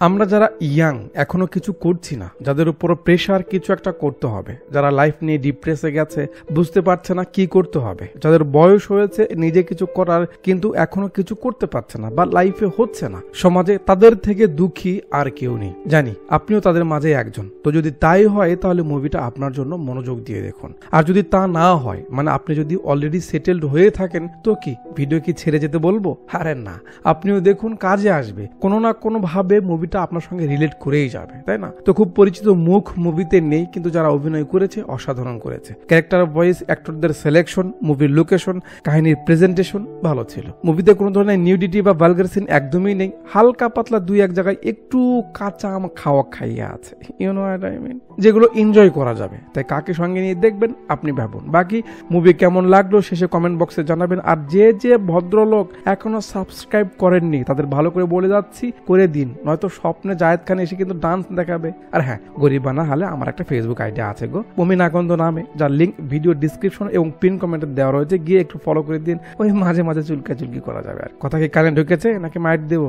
আমরা যারা ইয়াং এখনো কিছু করছি না, যাদের উপর প্রেশার কিছু একটা করতে হবে, যারা লাইফ নিয়ে ডিপ্রেসে গেছে, বুঝতে পারছে না কি করতে হবে, যাদের বয়স হয়েছে নিজে কিছু করার কিন্তু এখনো কিছু করতে পারছে না বা লাইফে হচ্ছে না, সমাজে তাদের থেকে দুঃখী আর কেউ নেই। জানি আপনিও তাদের মাঝে একজন। তো যদি তাই হয় তাহলে মুভিটা আপনার জন্য মনোযোগ দিয়ে দেখুন। আর যদি তা না হয়, মানে আপনি যদি অলরেডি সেটেলড হয়ে থাকেন, তো কি ভিডিও কি ছেড়ে যেতে বলবো? আরে না, আপনিও দেখুন, কাজে আসবে। কোনো না কোনো ভাবে মুভিটা আপনার সঙ্গে রিলেট করেই যাবে, তাই না? তো খুব পরিচিত মুখ মুভিতে নেই, কিন্তু যারা অভিনয় করেছে অসাধারণ করেছে। ক্যারেক্টার ভয়েস, অ্যাক্টরদের সিলেকশন, মুভির লোকেশন, কাহিনীর প্রেজেন্টেশন ভালো ছিল। মুভিতে কোনো ধরনের নিউডিটি বা ভালগার সিন একদমই নেই। হালকা পাতলা দুই এক জায়গায় একটু কাঁচা আম খাইয়া আছে, you know what I mean, যেগুলো এনজয় করা যাবে। তাই কাকে সঙ্গে নিয়ে দেখবেন আপনি ভাবুন। বাকি মুভি কেমন লাগলো শেষে কমেন্ট বক্সে জানাবেন। আর যে ভদ্রলোক এখনো সাবস্ক্রাইব করেননি তাদের ভালো করে বলে যাচ্ছি, করে দিন, নয়তো স্বপ্নে জায়েদ খান এসে কিন্তু ডান্স দেখাবে। আর হ্যাঁ, গরিবানা হলে আমার একটা ফেসবুক আইডি আছে গো, মুমিন আকন্দ নামে, যার লিঙ্ক ভিডিও ডিসক্রিপশন এবং পিন কমেন্টে দেওয়া রয়েছে, গিয়ে একটু ফলো করে দিন। ওই মাঝে মাঝে চুলকি করা যাবে। আর কথা কি কারেন্ট ঢুকেছে নাকি মাইট দেবো?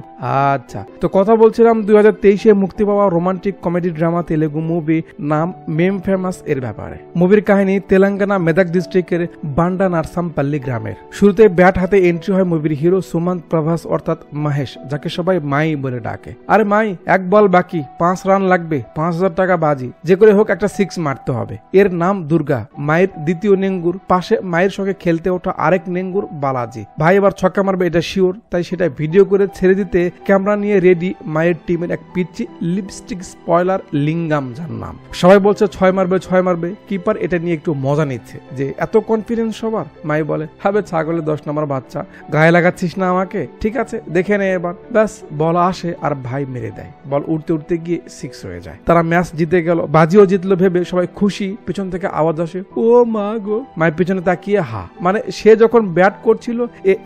আচ্ছা, তো কথা বলছিলাম 2023-এ মুক্তি পাওয়া romantic comedy drama Telugu movie নাম মেম ফেমাস এর ব্যাপারে। মুভির কাহিনী তেলেঙ্গানা মেদাক ডিস্ট্রিক্টের বান্ডা নারসামপল্লী গ্রামের। শুরুতে ব্যাট হাতে এন্ট্রি হয় মুভির হিরো সুমন্ত প্রভাস অর্থাৎ মহেশ, যাকে সবাই মাই বলে ডাকে। আরে মাই, এক বল বাকি, 5 রান লাগবে, 5000 টাকা বাজি, যে করে হোক একটা 6 মারতে হবে। এর নাম দুর্গা, মায়ের দ্বিতীয় নেঙ্গুর। পাশে মায়ের সঙ্গে খেলতে ওঠা আরেক নেঙ্গুর বালাজি। ভাই এবার ছক্কা মারবে এটা শিওর, তাই সেটা ভিডিও করে ছেড়ে দিতে ক্যামেরা নিয়ে রেডি মায়ের টিমের এক পিচ্চি লিপস্টিক স্পয়লার লিঙ্গাম, যার নাম। সবাই বলছে 6 মারবে। কিপার এটা নিয়ে একটু মজা নিচ্ছে যে এত কনফিডেন্স সবার। মাই বলে, হবে ছাগলের 10 নম্বর বাচ্চা, গায়ে লাগাচ্ছিস না আমাকে? ঠিক আছে, দেখে নে এবার। ব্যাস, বল আসে আর ভাই মেরে দেয়। বল উঠতে গিয়ে 6 হয়ে যায়। তারা ম্যাচ জিতে গেল, বাজিও জিতলো ভেবে সবাই খুশি। পিছন থেকে আওয়াজ আসে, ও মা গো। মায়ের পিছনে তাকিয়ে হা, মানে সে যখন ব্যাট করছিল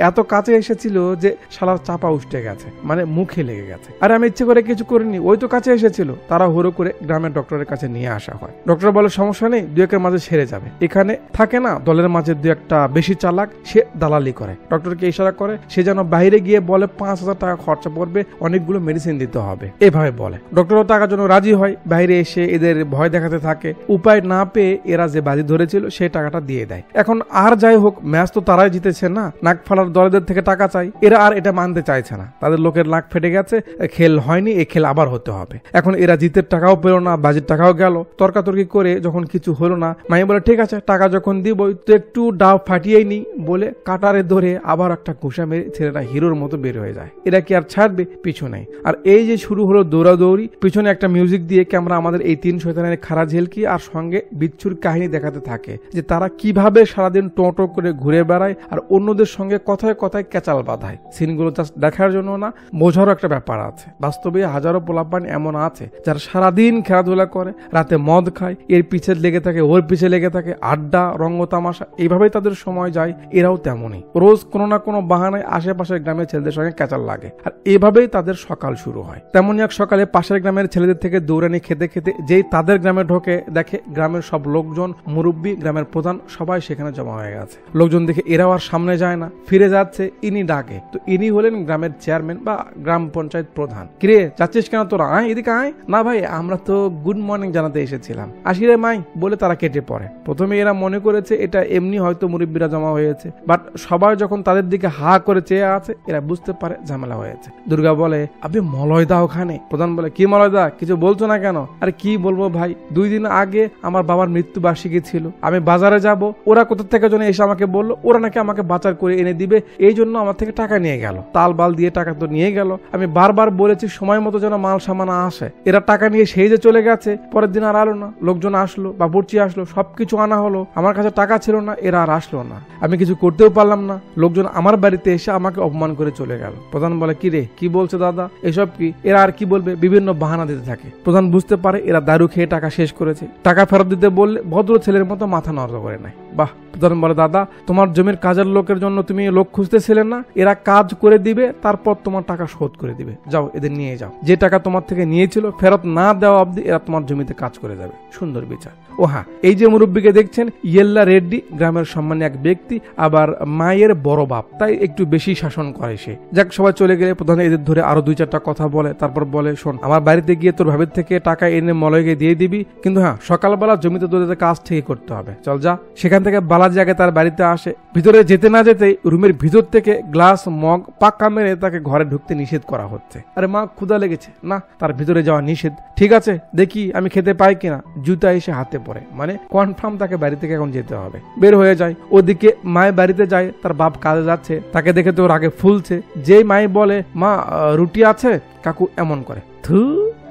এত কাছে এসেছিল যে শালার চাপা উঠে গেছে, মানে মুখে লেগে গেছে। আর আমি ইচ্ছে করে কিছু করিনি, ওই তো কাছে এসেছিল। তারা হুড়ো করে গ্রামের ডক্টরের কাছে নিয়ে আসা হয়। ডক্টর বলে সমস্যা নেই, 2-1-এর মাঝে সেরে যাবে। এখানে থাকে না দলের মাঝে 2-1টা বেশি চালাক, সে দালালি করে। ডক্টরকে ইশারা করে সে যেন বাইরে গিয়ে বলে 5000 টাকা খরচা পড়বে, অনেকগুলো মেডিসিন দিতে হবে, এভাবে বলে। ডক্টরও টাকার জন্য রাজি হয়। বাইরে এসে এদের ভয় দেখাতে থাকে। উপায় না পেয়ে এরা যে বাজি ধরেছিল সেই টাকাটা দিয়ে দেয়। এখন আর যাই হোক, ম্যাচ তো তারাই জিতেছে না, নাক ফালার দলেদের থেকে টাকা চাই। এরা আর এটা মানতে চাইছে না, তাদের লোকের নাক ফেটে গেছে, খেল হয়নি, এই খেল আবার হতে হবে। এখন এরা জিতের টাকাও পেল না, বাজির টাকাও গেল। তর্কাতর্কি করে যখন কিছু হলো না, মাই বলে ঠিক আছে, টাকা যখন দিবই তো একটু ডাব ফাটিয়েই নি বলে কাটারে ধরে আবার একটা ঘুষা মেরে ছেলেটা হিরোর মতো বের হয়ে যায়। এরা কি আর ছাড়বে? পিছু নেই। আর এই যে শুরু হলো দৌড়াদৌড়ি, পিছনে একটা মিউজিক দিয়ে ক্যামেরা আমাদের এই 3 শয়তানের খাড়া ঝেলকি আর সঙ্গে বিচ্ছুর কাহিনী দেখাতে থাকে, যে তারা কিভাবে সারাদিন টোটো করে ঘুরে বেড়ায় আর অন্যদের সঙ্গে কথায় কথায় ক্যাচাল বাঁধায়। সিনগুলো জাস্ট দেখার জন্য না, বোঝারও একটা ব্যাপার আছে। বাস্তবে হাজারো পোলাপান এমন আছে যারা সারাদিন খেলাধুলা করে, রাতে মদ খায়, এর পিছে লেগে থাকে, ওর পিছে লেগে থাকে, আড্ডা, রঙ্গ তামাশা, এইভাবেই তাদের সময় যায়। এরাও তেমনই, রোজ কোনো না কোনো বাহানায় আশেপাশের গ্রামের ছেলেদের সঙ্গে ক্যাচাল লাগে, আর এভাবেই তাদের সকাল শুরু হয়। তেমনই এক সকালে পাশের গ্রামের ছেলেদের থেকে দৌড়ানি খেতে খেতে যেই তাদের গ্রামে ঢোকে, দেখে গ্রামের সব লোকজন, মুরব্বী, গ্রামের প্রধান সবাই সেখানে জমা হয়ে গেছে। লোকজন দেখে এরাও আর সামনে যায় না, ফিরে যাচ্ছে। ইনি ডাকে, তো ইনি হলেন গ্রামের চেয়ারম্যান বা গ্রাম পঞ্চায়েত প্রধান। কিরে যাচ্ছিস কেন তোরা? এদিকে আয়। না ভাই, আমরা তো গুড মর্নিং জানাতে এসেছিলাম। আসি রে মাই বলে তারা কেটে পড়ে। প্রথমে এরা মনে করেছে এটা এমনি হয়তো মুরব্বীরা জমা হয়েছে, বাট সবাই যখন তাদের দিকে হা করে চেয়ে আছে, এরা বুঝতে পারে ঝামেলা হয়েছে। দুর্গা বলে, আপনি মলয় দা ওখানে? প্রধান বলে, কি মলয় দা, কিছু বলছো না কেন? আরে কি বলবো ভাই, 2 দিন আগে আমার বাবার মৃত্যুবার্ষিকী ছিল, আমি বাজারে যাব, ওরা কোথা থেকে যেন এসে আমাকে বললো ওরা নাকি আমাকে বাজার করে এনে দিবে, এই জন্য আমার থেকে টাকা নিয়ে গেল। তাল বাল দিয়ে টাকা তো নিয়ে গেল, আমি বারবার বলেছি সময় মতো যেন মাল সামান আসে, এরা টাকা নিয়ে সেই যে চলে গেছে। পরের দিন আর আলো না, লোকজন আসলো, বাবুর্চি আসলো, সবকিছু আনা হলো, আমার কাছে টাকা ছিল না, এরা আর আসলো না, আমি কিছু করতেও পারলাম না, লোকজন আমার বাড়িতে এসে আমাকে অপমান করে চলে গেল। প্রধান বলে, কি রে, কি বলছে দাদা, এসব কি? এরা আর কি বলবে, বিভিন্ন বাহানা দিতে থাকে। প্রধান বুঝতে পারে এরা দারু খেয়ে টাকা শেষ করেছে। টাকা ফেরত দিতে বললে ভদ্র ছেলের মতো মাথা নড় করে নেয়। বাহ। প্রধান বলে, দাদা তোমার জমির কাজের লোকের জন্য তুমি লোক খুঁজতেছিলে না, এরা কাজ করে দিবে, তারপর তোমার টাকা শোধ করে দিবে, যাও এদের নিয়ে যাও। যে টাকা তোমার থেকে নিয়েছিল ফেরত না দেওয়া অবধি এরা তোমার জমিতে কাজ করে যাবে। সুন্দর বিচার। ও হ্যাঁ, এই যে মুরব্বীকে দেখছেন, ইয়েল্লা রেড্ডি, গ্রামের সম্মানী এক ব্যক্তি, আবার মায়ের বড় বাপ, তাই একটু বেশি শাসন করে সে। যাক, সবাই চলে গেলে প্রধান এদের ধরে আরো 2-4টা কথা বলে, তারপর বলে, শোন, আমার বাড়িতে গিয়ে তোর ভাবির থেকে টাকা এনে মলয়কে দিয়ে দিবি, কিন্তু হ্যাঁ সকালবেলা জমিতে তোদের কাজ ঠিকই করতে হবে, চল যা। সেখান থেকে বালাজি আগে তার বাড়িতে আসে। ভিতরে যেতে না যেতেই রুমের ভিতর থেকে গ্লাস মগ পাক্কা মেরে তাকে ঘরে ঢুকতে নিষেধ করা হচ্ছে। আরে মা, ক্ষুধা লেগেছে, না তার ভিতরে যাওয়া নিষেধ। ঠিক আছে, দেখি আমি খেতে পাই কিনা। জুতা এসে হাতে পড়ে, মানে কনফার্ম তাকে বাড়ি থেকে এখন যেতে হবে। বের হয়ে যায়। ওদিকে মায়ের বাড়িতে যায়, তার বাপ কাজে যাচ্ছে, তাকে দেখে তো আগে ফুলছে। যেই মাই বলে, মা রুটি আছে, কাকু এমন করে, থু।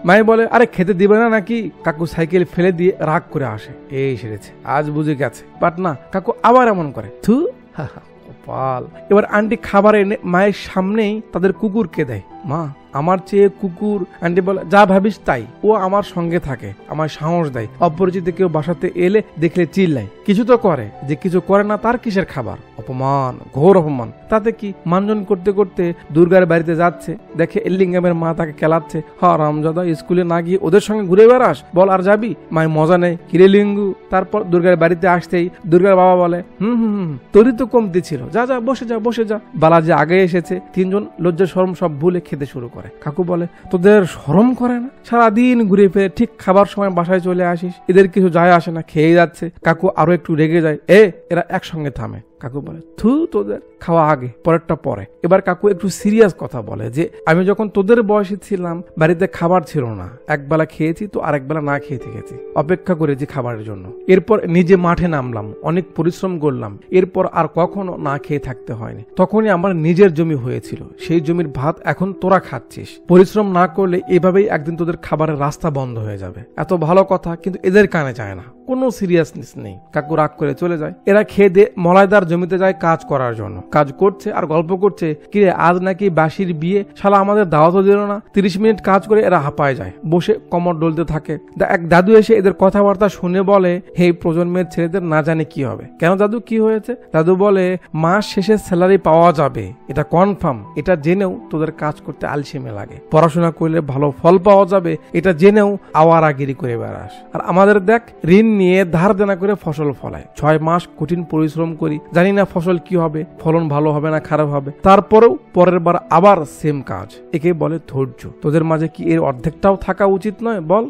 মাই বলে, আরে খেতে দিবে না নাকি? কাকু সাইকেল ফেলে দিয়ে রাগ করে আসে, এই সেরেছে, আজ বুঝে গেছে। বাট না, কাকু আবার এমন করে, থু। কপাল। এবার আন্টি খাবার এনে মায়ের সামনেই তাদের কুকুরকে দেয়। মা, আমার চেয়ে কুকুর। আন্টি বলে, যা ভাবিস তাই, ও আমার সঙ্গে থাকে, আমার সাহস দেয়। অপরিচিত কেউ বাসাতে এলে দেখলে চিল্লাই, কিছু তো করে, যে কিছু করে না তার কিসের খাবার? অপমান, ঘোর অপমান। তাতে কি? মানজন করতে করতে দুর্গার বাড়িতে যাচ্ছে, দেখে এল্লিঙ্গামের মা তাকে কেলাচ্ছে, রামজাদা স্কুলে না গিয়ে ওদের সঙ্গে ঘুরে বেড়াস, বল আর যাবি? মায়ের মজা নেই, কিরে লিঙ্গু। তারপর দুর্গার বাড়িতে আসতেই দুর্গার বাবা বলে, তোরই তো কমতি ছিল, যা যা বসে যা বসে যা। বালাজি আগে এসেছে। তিনজন লজ্জা শরম সব ভুলে খেতে শুরু করে। কাকু বলে, তোদের শরম করে না? সারাদিন ঘুরে ফিরে ঠিক খাবার সময় বাসায় চলে আসিস, এদের কিছু যায় আসে না, খেয়ে যাচ্ছে। কাকু আরো একটু রেগে যায়, এরা একসঙ্গে থামে। কাকু বলে, থু, তোদের খাওয়া আগে, পরেরটা পরে। এবার কাকু একটু সিরিয়াস কথা বলে যে, আমি যখন তোদের বয়সে ছিলাম বাড়িতে খাবার ছিল না, একবেলা খেয়েছি তো আরেক বেলা না খেয়ে থেকেছি, অপেক্ষা করেছি খাবারের জন্য। এরপর নিজে মাঠে নামলাম, অনেক পরিশ্রম করলাম, এরপর আর কখনো না খেয়ে থাকতে হয়নি। তখনই আমার নিজের জমি হয়েছিল, সেই জমির ভাত এখন তোরা খাচ্ছিস। পরিশ্রম না করলে এভাবেই একদিন তোদের খাবারের রাস্তা বন্ধ হয়ে যাবে। এত ভালো কথা কিন্তু এদের কানে যায় না, কোনো সিরিয়াসনেস নেই। কাকু রাগ করে চলে যায়। এরা খেয়ে দিয়ে মলাইদার জমিতে যায় কাজ করার জন্য। কাজ করছে আর গল্প করছে, কিরে আজ নাকি বাসির বিয়ে, শালা আমাদের দাওয়াতও দিল না। 30 মিনিট কাজ করে এরা হাঁপায় যায়, বসে কমর ডলতে থাকে। এক দাদু এসে এদের কথাবার্তা শুনে বলে, হে প্রজন্মের ছেলেদের না জানে কি হবে। কেন দাদু, কি হয়েছে? দাদু বলে, মাস শেষে স্যালারি পাওয়া যাবে, এটা কনফার্ম। এটা জেনেও তোদের কাজ করতে আলসেমে লাগে। পড়াশোনা করলে ভালো ফল পাওয়া যাবে, এটা জেনেও আওয়ারাগিরি করে বেড়াস। আর আমাদের দেখ, ঋণ নিয়ে ধার দেনা করে ফসল ফলায়, 6 মাস কঠিন পরিশ্রম করি, জানি না ফসল কি হবে, ফলন ভালো হবে না খারাপ হবে, তারপরেও পরের বার আবার সেম কাজ। একে বলে ধৈর্য। তোদের মাঝে কি এর অর্ধেকটাও থাকা উচিত নয় বল?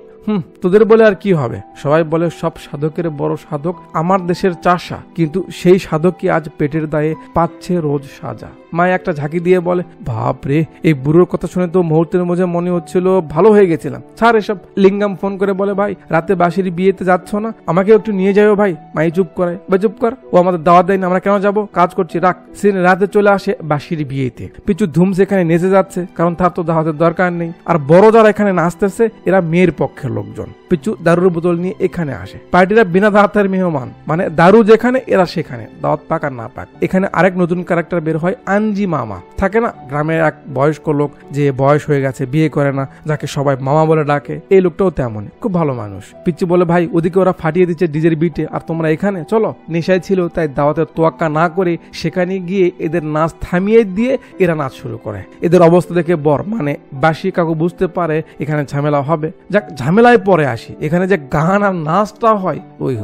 তোদের বলে আর কি হবে? সবাই বলে সব সাধকের বড় সাধক আমার দেশের চাষা, কিন্তু সেই সাধক কি আজ পেটের দায়ে পাচ্ছে রোজ সাজা। মায় একটা ঝাঁকি দিয়ে বলে, বাপরে, এই বুড়োর কথা শুনে তো মুহূর্তের মধ্যে মনে হচ্ছিল ভালো হয়ে গেছিলাম। ছাড় এসব। লিঙ্গাম ফোন করে বলে, ভাই রাতে বাসির বিয়েতে যাচ্ছ না, আমাকে একটু নিয়ে যাও ভাই। মাই চুপ করে, চুপ কর, ও আমাদের দাওয়াত দেয়নি, আমরা কেন যাবো, কাজ করছি, রাখ। সিন রাতে চলে আসে বাসির বিয়েতে। পিছু ধুম সেখানে নেচে যাচ্ছে, কারণ তার তো দাওয়াতের দরকার নেই। আর বড় যারা এখানে নাচতেছে এরা মেয়ের পক্ষের লোকজন। পিছু দারুর বোতল নিয়ে এখানে আসে। পার্টিরা বিনা দাওয়াতের মেহমান, মানে দারু যেখানে এরা সেখানে, দাওয়াত পাক আর না পাক। এখানে আরেক নতুন ক্যারেক্টার বের হয়, আঞ্জি মামা। থাকে না গ্রামের এক বয়স্ক লোক, যে বয়স হয়ে গেছে, বিয়ে করে না, যাকে সবাই মামা বলে ডাকে। এই লোকটাও তেমন, খুব ভালো মানুষ। পিচ্চু বলে, ভাই ওদিকে ওরা ফাটিয়ে দিচ্ছে ডিজের বিটে, আর তোমরা এখানে চলো। নেশায় ছিল তাই দাওয়াতের তোয়াক্কা না করে সেখানে গিয়ে এদের নাচ থামিয়ে দিয়ে এরা নাচ শুরু করে। এদের অবস্থা দেখে বর মানে বাসি কাকু বুঝতে পারে এখানে ঝামেলা হবে। যাক, ঝামেলায় পরে আসি। এখানে যে গান আর নাচটা হয়, ওই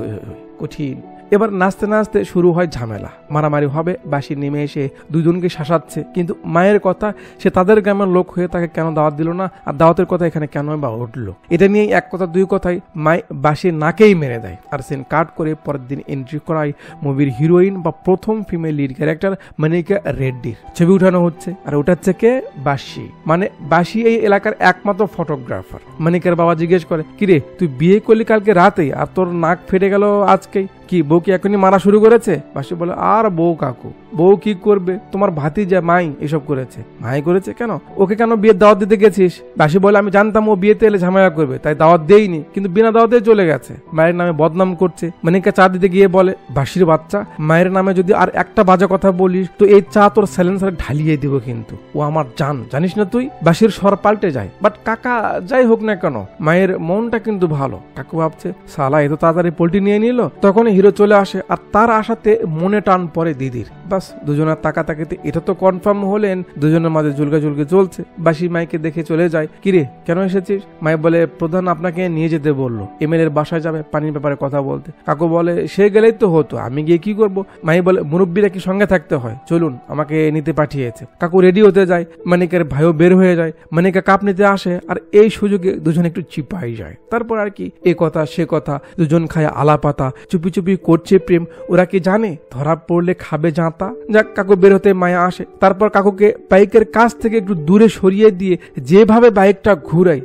কঠিন। এবার নাচতে নাচতে শুরু হয় ঝামেলা, মারামারি হবে। বাসি নেমে এসে দুজনকে শাসাচ্ছে, কিন্তু মায়ের কথা, সে তাদের গ্রামের লোক হয়ে তাকে কেন দাওয়াত দিল না, আর দাওয়াতের কথা এখানে কেন বা উঠলো, এটা নিয়েই এক কথা দুই কথায় মাই বাসির নাকেই মেরে দেয়। আর সিন কাট করে পরের দিন এন্ট্রি করায় মুভির হিরোইন বা প্রথম ফিমেল লিড ক্যারেক্টার মনিকা রেড্ডির ছবি উঠানো হচ্ছে। আর ওঠাচ্ছে কে? বাসি। মানে বাসি এই এলাকার একমাত্র ফটোগ্রাফার। মনিকার বাবা জিজ্ঞেস করে, কিরে তুই বিয়ে করলি কালকে রাতেই, আর তোর নাক ফেটে গেল আজকেই, কি বউ কি এখনই মারা শুরু করেছে? বাসি বলে, আর বউ কাকু, বউ কি করবে, তোমার ভাতিজা মাই এসব করেছে। মাই করেছে কেন? ওকে কেন বিয়ের দাওয়াত দিতে গেছিস? বাসি বলে, আমি জানতাম ও বিয়েতে এলে ঝামেলা করবে, তাই দাওয়াত দেইনি, কিন্তু বিনা দাওয়াতে চলে গেছে, মায়ের নামে বদনাম করছে। মনিকা চা দিতে গিয়ে বলে, বাসির বাচ্চা, মায়ের নামে যদি আর একটা বাজে কথা বলিস তো এই চা তোর সাইলেন্সারে ঢালিয়ে দিব, কিন্তু ও আমার জান, জানিস না তুই? বাসির স্বর পাল্টে যায়। বাট কাকা যাই হোক না কেন, মায়ের মনটা কিন্তু ভালো। কাকু ভাবছে, সালা এত তাড়াতাড়ি পোল্ট্রি নিয়ে নিল। তখন হিরো চলে আসে আর তার আশাতে মনে টান পড়ে দিদির। বাস দুজনের তাকাতাকিতে এটা তো কনফার্ম হলেন দুজনের মাঝে জুলকা জুলকে চলছে। বাসি মাইকে দেখে চলে যায়, কিরে কেন এসেছিস? মাই বলে প্রধান আপনাকে নিয়ে যেতে বললো, এমএলএ এর বাসায় যাবে পানির ব্যাপারে কথা বলতে। কাকু বলে সে গেলেই তো হতো, আমি গিয়ে কি করবো? মাই বলে মুরব্বীরা কি সঙ্গে থাকতে হয়, চলুন আমাকে নিতে পাঠিয়েছে। কাকু রেডি হতে যায়, মানিকের ভাইও বের হয়ে যায়, মানিকা কাপ নিতে আসে আর এই সুযোগে দুজন একটু চিপাই যায়। তারপর আর কি এ কথা সে কথা, দুজন খায় আলাপাতা, চুপি চুপি করছে প্রেম। ওরা কি জানে ধরা পড়লে খাবে জাঁতা। যাক কাকু বের হতে মায়া আসে, তারপর কাকুকে বাইকের কাছ থেকে একটু দূরে সরিয়ে দিয়ে যেভাবে বাইকটা ঘুরাই,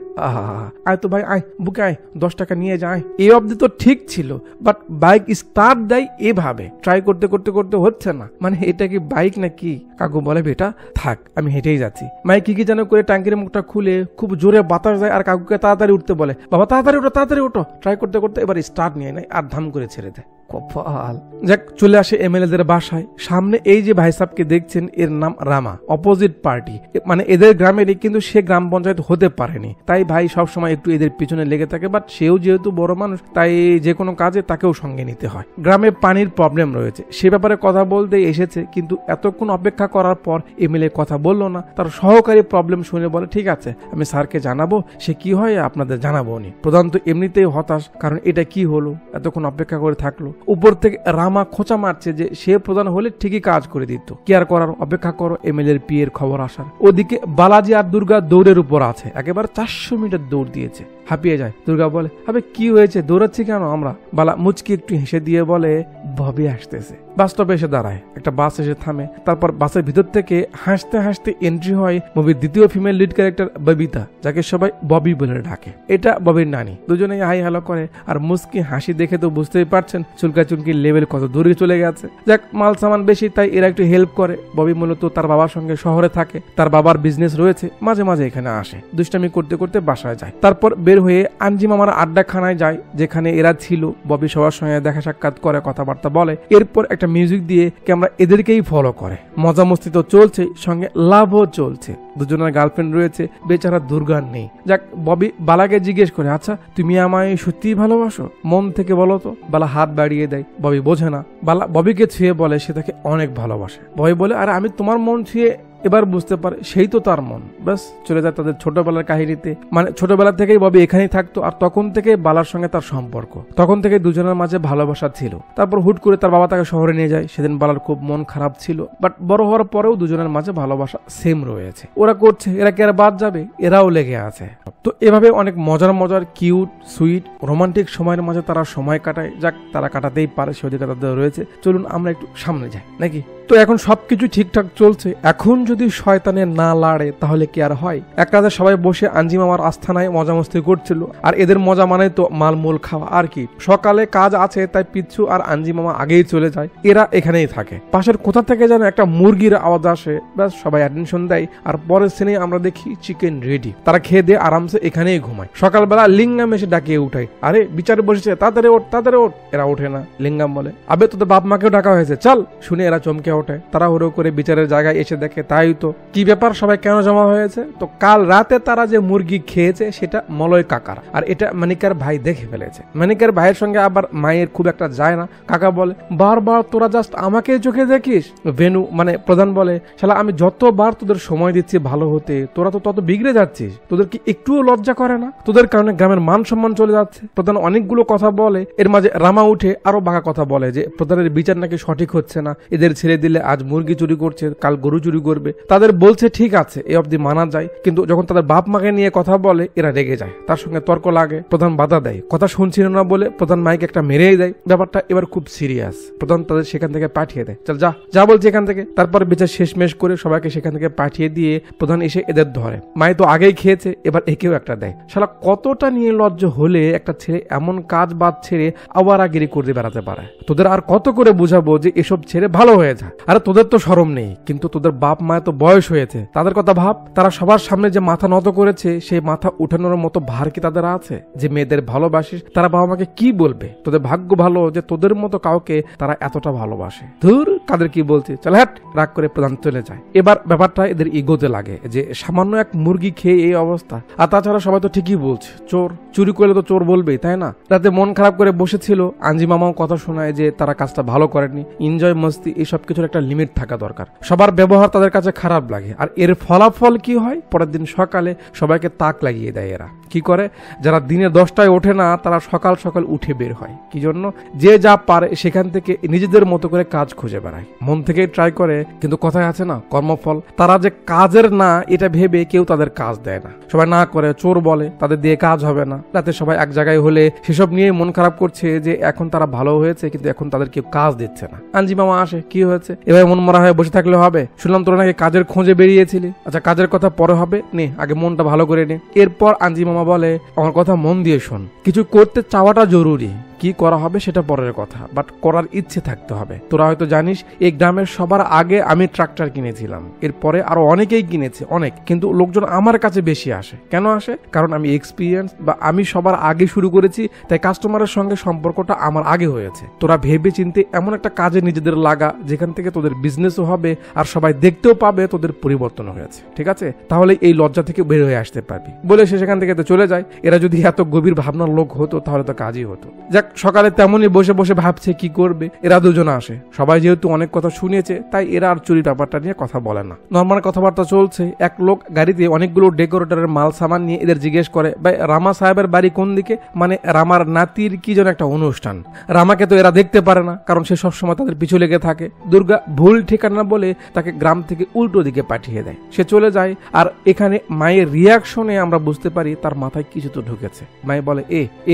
আয় তো ভাই আয়, বুকে আয়, 10 টাকা নিয়ে যায়। এই অবধি তো ঠিক ছিল, বাট বাইক স্টার্ট দেয় এভাবে, ট্রাই করতে করতে করতে হচ্ছে না, মানে এটা কি বাইক নাকি? কাকু বলে বেটা থাক আমি হেঁটেই যাচ্ছি। মাই কি যেন করে ট্যাঙ্কির মুখটা খুলে খুব জোরে বাতাস দেয় আর কাকুকে তাড়াতাড়ি উঠতে বলে, বাবা তাড়াতাড়ি ওঠো। ট্রাই করতে করতে এবার স্টার্ট নিয়ে নেয় আর ধাম করে ছেড়ে দেয়। কপাল। যাক চলে আসে এমএলএদের বাসায়। সামনে এই যে ভাই সাহেবকে দেখছেন এর নাম রামা, অপোজিট পার্টি, মানে এদের গ্রামেরই, কিন্তু সে গ্রাম পঞ্চায়েত হতে পারেনি, তাই ভাই সবসময় একটু এদের পিছনে লেগে থাকে। বাট সেও যেহেতু বড় মানুষ তাই যে কোনো কাজে তাকেও সঙ্গে নিতে হয়। গ্রামে পানির প্রবলেম রয়েছে, সে ব্যাপারে কথা বলতে এসেছে, কিন্তু এতক্ষণ অপেক্ষা করার পর এমএলএ কথা বললো না। তার সহকারী প্রবলেম শুনে বলে ঠিক আছে আমি স্যারকে জানাবো, সে কি হয় আপনাদের জানাবো নি। প্রধান তো এমনিতেই হতাশ, কারণ এটা কি হলো, এতক্ষণ অপেক্ষা করে থাকলো। উপর থেকে রামা খোঁচা মারছে যে সে প্রধান হলে ঠিকই কাজ করে দিত, কি আর করার, অপেক্ষা করো এমএলএর পিএর খবর আসার। ওদিকে বালাজি আর দুর্গা দৌড়ের উপর আছে, একেবারে 400 মিটার দৌড় দিয়েছে, হাঁপিয়ে যায়। দুর্গা বলে আবে কি হয়েছে, দৌড়াচ্ছি কেন আমরা? বালা মুচকি একটু হেসে দিয়ে বলে ববি আসতেছে। বাস্তবে এসে দাঁড়ায়, একটা বাস এসে থামে, তারপর বাসের ভিতর থেকে হাসতে হাসতে এন্ট্রি হয় মুভির দ্বিতীয় ফিমেল লিড ক্যারেক্টার ববিতা, যাকে সবাই ববি বলে ডাকে। এটা ববির নানি। দুজনেই হাই হ্যালো করে আর মুচকি হাসি দেখে তো বুঝতেই পারছেন চুলকা চুলকির লেভেল কত দূরে চলে গেছে। যাক মাল সামান বেশি তাই এরা একটু হেল্প করে। ববি মূলত তার বাবার সঙ্গে শহরে থাকে, তার বাবার বিজনেস রয়েছে, মাঝে মাঝে এখানে আসে, দুষ্টামি করতে করতে বাসায় যায়। তারপর বের হয়ে আঞ্জি মামার আড্ডাখানায় যায় যেখানে এরা ছিল। ববি সবার সঙ্গে দেখা সাক্ষাৎ করে, কথাবার্তা বলে। এরপর একটা মিউজিক দিয়ে ক্যামেরা এদেরকেই ফলো করে। মজা মস্তি তো চলছে, সঙ্গে লাভও চলছে। দুজনের গার্লফ্রেন্ড রয়েছে, বেচারা দুর্গার নেই। যাক ববি বালাকে জিজ্ঞেস করে আচ্ছা তুমি আমায় সত্যিই ভালোবাসো, মন থেকে বলো তো? বালা হাত বাড়িয়ে দেয়, ববি বোঝে না। বালা ববিকে ছুঁয়ে বলে সে তাকে অনেক ভালোবাসে। ববি বলে আরে আমি তোমার মন ছুঁয়ে, এবার বুঝতে পারে সেই তো তার মন। ব্যাস চলে যায় তাদের ছোটবেলার কাহিনীতে। মানে ছোটবেলা থেকেই ববি এখানেই থাকতো আর তখন থেকে বালার সঙ্গে তার সম্পর্ক, তখন থেকে দুজনের মাঝে ভালোবাসা ছিল। তারপর হুট করে তার বাবা তাকে শহরে নিয়ে যায়, সেদিন বালার খুব মন খারাপ ছিল। বাট বড় হওয়ার পরেও দুজনের মাঝে ভালোবাসা সেম রয়েছে। ওরা করছে, এরা কি আর বাদ যাবে? এরাও লেগে আছে। তো এভাবে অনেক মজার মজার কিউট সুইট রোমান্টিক সময়ের মাঝে তারা সময় কাটায়। যাক তারা কাটাতেই পারে, সে অধিকার তাদের রয়েছে। চলুন আমরা একটু সামনে যাই নাকি। তো এখন সবকিছু ঠিকঠাক চলছে। এখন যদি শয়তানে না লাড়ে তাহলে কি আর হয়? এক রাতে সবাই বসে আঞ্জি মামার আস্থানায় মজা মস্তি করছিল। আর এদের মজা মানে তো মালমূল খাওয়া আর কি। সকালে কাজ আছে তাই পিচ্ছু আর আঞ্জি মামা আগেই চলে যায়, এরা এখানেই থাকে। পাশের কোথা থেকে যেন একটা মুরগির আওয়াজ আসে, ব্যাস সবাই অ্যাটেনশন দেয়। আর পরের সিনে আমরা দেখি চিকেন রেডি, তারা খেয়ে দিয়ে আরামসে এখানেই ঘুমায়। সকালবেলা লিঙ্গাম এসে ডাকিয়ে উঠায়, আরে বিচারে বসেছে, তাড়াতাড়ি ওঠ তাড়াতাড়ি ওঠ। এরা ওঠে না। লিঙ্গাম বলে আবে তোদের বাপ মাকেও ডাকা হয়েছে, চল। শুনে এরা চমকে ওঠে, তারা হুড়ো করে বিচারের জায়গায় এসে দেখে তাই তো। কি ব্যাপার, সবাই কেন জমা হয়েছে? তো কাল রাতে তারা যে মুরগি খেয়েছে সেটা মলয় কাকার, আর এটা মানিকার ভাই দেখে ফেলেছে। মানিকার ভাইয়ের সঙ্গে আবার মায়ের খুব একটা যায় না। কাকা বলে বারবার তোরা জাস্ট আমাকে চোখে দেখিস। ভেনু মানে প্রধান বলে শালা আমি যতবার তোদের সময় দিচ্ছি ভালো হতে, তোরা তো তত বিগড়ে যাচ্ছিস। তোদের কি একটুও লজ্জা করে না? তোদের কারণে গ্রামের মান সম্মান চলে যাচ্ছে। প্রধান অনেকগুলো কথা বলে, এর মাঝে রামা উঠে আরো বাঁকা কথা বলে যে প্রধানের বিচার নাকি সঠিক হচ্ছে না, এদের ছেড়ে দিলে আজ মুরগি চুরি করছে, কাল গরু চুরি করবে। তাদের বলছে ঠিক আছে এ অবধি মানা যায়, কিন্তু যখন তাদের বাপ মাকে নিয়ে কথা বলে এরা রেগে যায়, তার সঙ্গে তর্ক লাগে। প্রধান বাধা দেয়, কথা শুনছিল না বলে প্রধান মাইকে একটা মেরেই দেয়। ব্যাপারটা এবার খুব সিরিয়াস। প্রধান তাদের সেখান থেকে পাঠিয়ে দেয়, চল যা যা বলছে এখান থেকে। তারপর বিচার শেষমেশ করে সবাইকে সেখান থেকে পাঠিয়ে দিয়ে প্রধান এসে এদের ধরে। মাই তো আগেই খেয়েছে, এবার একেও একটা দেয়। শালা কতটা নিয়ে লজ্জা হলে একটা ছেলে এমন কাজ বাদ ছেড়ে আওয়ারাগিরি করতে বেড়াতে পারে? তোদের আর কত করে বুঝাবো যে এসব ছেড়ে ভালো হয়ে যা। আরে তোদের তো শরম নেই, কিন্তু তোদের বাপ মায়ের তো বয়স হয়েছে, তাদের কথা ভাব। তারা সবার সামনে যে মাথা নত করেছে, সেই মাথা উঠানোর মতো ভার কি তাদের আছে? যে মেয়েদের ভালোবাসিস, তারা বাবা মাকে কি বলবে? তোদের ভাগ্য ভালো যে তোদের মতো কাউকে তারা এতটা ভালোবাসে। ধুর, কাদের কি বলছে, চল হ্যাট। রাগ করে প্রধান চলে যায়। এবার ব্যাপারটা এদের ইগোতে লাগে যে সামান্য এক মুরগি খেয়ে এই অবস্থা। আর তাছাড়া সবাই তো ঠিকই বলছে, চোর চুরি করলে তো চোর বলবেই, তাই না? রাতে মন খারাপ করে বসেছিল, আঞ্জি মামাও কথা শোনায় যে তারা কাজটা ভালো করেনি। এনজয় মস্তি এই সব কিছুর একটা লিমিট থাকা দরকার। সবার ব্যবহার তাদের কাছে খারাপ লাগে, আর এর ফলাফল কি হয়? পরের দিন সকালে সবাইকে তাক লাগিয়ে দেয়। এরা কি করে? যারা দিনে 10টায় ওঠে না, তারা সকাল সকাল উঠে বের হয়। কি জন্য? যে যা পারে সেখান থেকে নিজেদের মতো করে কাজ খুঁজে বেড়ায়, মন থেকে ট্রাই করে। কিন্তু কথায় আছে না, কর্মফল। তারা যে কাজের না এটা ভেবে কেউ তাদের কাজ দেয় না। সবাই না করে, চোর বলে, তাদের দিয়ে কাজ হবে না। রাতে সবাই এক জায়গায় হলে সেসব নিয়ে মন খারাপ করছে যে এখন তারা ভালো হয়েছে, কিন্তু এখন তাদের কেউ কাজ দিচ্ছে না। আঞ্জি মামা আসে, কি হয়েছে? এবার মন মরা হয়ে বসে থাকলে হবে? শুনলাম তোরা নাকি কাজের খোঁজে বেরিয়েছিলি। আচ্ছা, কাজের কথা পরে হবে, নে আগে মনটা ভালো করে নে। এরপর আঞ্জি মামা বলে, আমার কথা মন দিয়ে শোন, কিছু করতে চাওয়াটা জরুরি, কি করা হবে সেটা পরের কথা, বাট করার ইচ্ছে থাকতে হবে। তোরা হয়তো জানিস, এই গ্রামের সবার আগে আমি ট্রাক্টর কিনেছিলাম, এরপরে আরো অনেকেই কিনেছে, অনেক। কিন্তু লোকজন আমার কাছে বেশি আসে। কেন আসে? কারণ আমি এক্সপিরিয়েন্স, বা আমি সবার আগে শুরু করেছি, তাই কাস্টমারের সঙ্গে সম্পর্কটা আমার আগে হয়েছে। তোরা ভেবে চিন্তে এমন একটা কাজে নিজেদের লাগা যেখান থেকে তোদের বিজনেসও হবে আর সবাই দেখতেও পাবে তোদের পরিবর্তন হয়েছে, ঠিক আছে? তাহলে এই লজ্জা থেকে বের হয়ে আসতে পারবি। বলে সে সেখান থেকে তো চলে যায়। এরা যদি এত গভীর ভাবনার লোক হতো তাহলে তো কাজই হতো। যাক, সকালে তেমনই বসে বসে ভাবছে কি করবে। এরা দুজন আসে। সবাই যেহেতু অনেক কথা শুনেছে, তাই এরা আর চুরি ব্যাপারটা নিয়ে কথা বলে না। নর্মাল কথাবার্তা চলছে। এক লোক গাড়িতে অনেকগুলো ডেকোরেটরের মাল সামান নিয়ে এদের জিজ্ঞেস করে, ভাই রামা সাহেবের বাড়ি কোন দিকে? মানে রামার নাতির কি যেন একটা অনুষ্ঠান। রামাকে তো এরা দেখতে পারে না, কারণ সে সবসময় তাদের পিছু লেগে থাকে। দুর্গা ভুল ঠিকানা বলে তাকে গ্রাম থেকে উল্টো দিকে পাঠিয়ে দেয়। সে চলে যায়। আর এখানে মায়ের রিয়াকশনে আমরা বুঝতে পারি তার মাথায় কিছু তো ঢুকেছে। মায়ে বলে,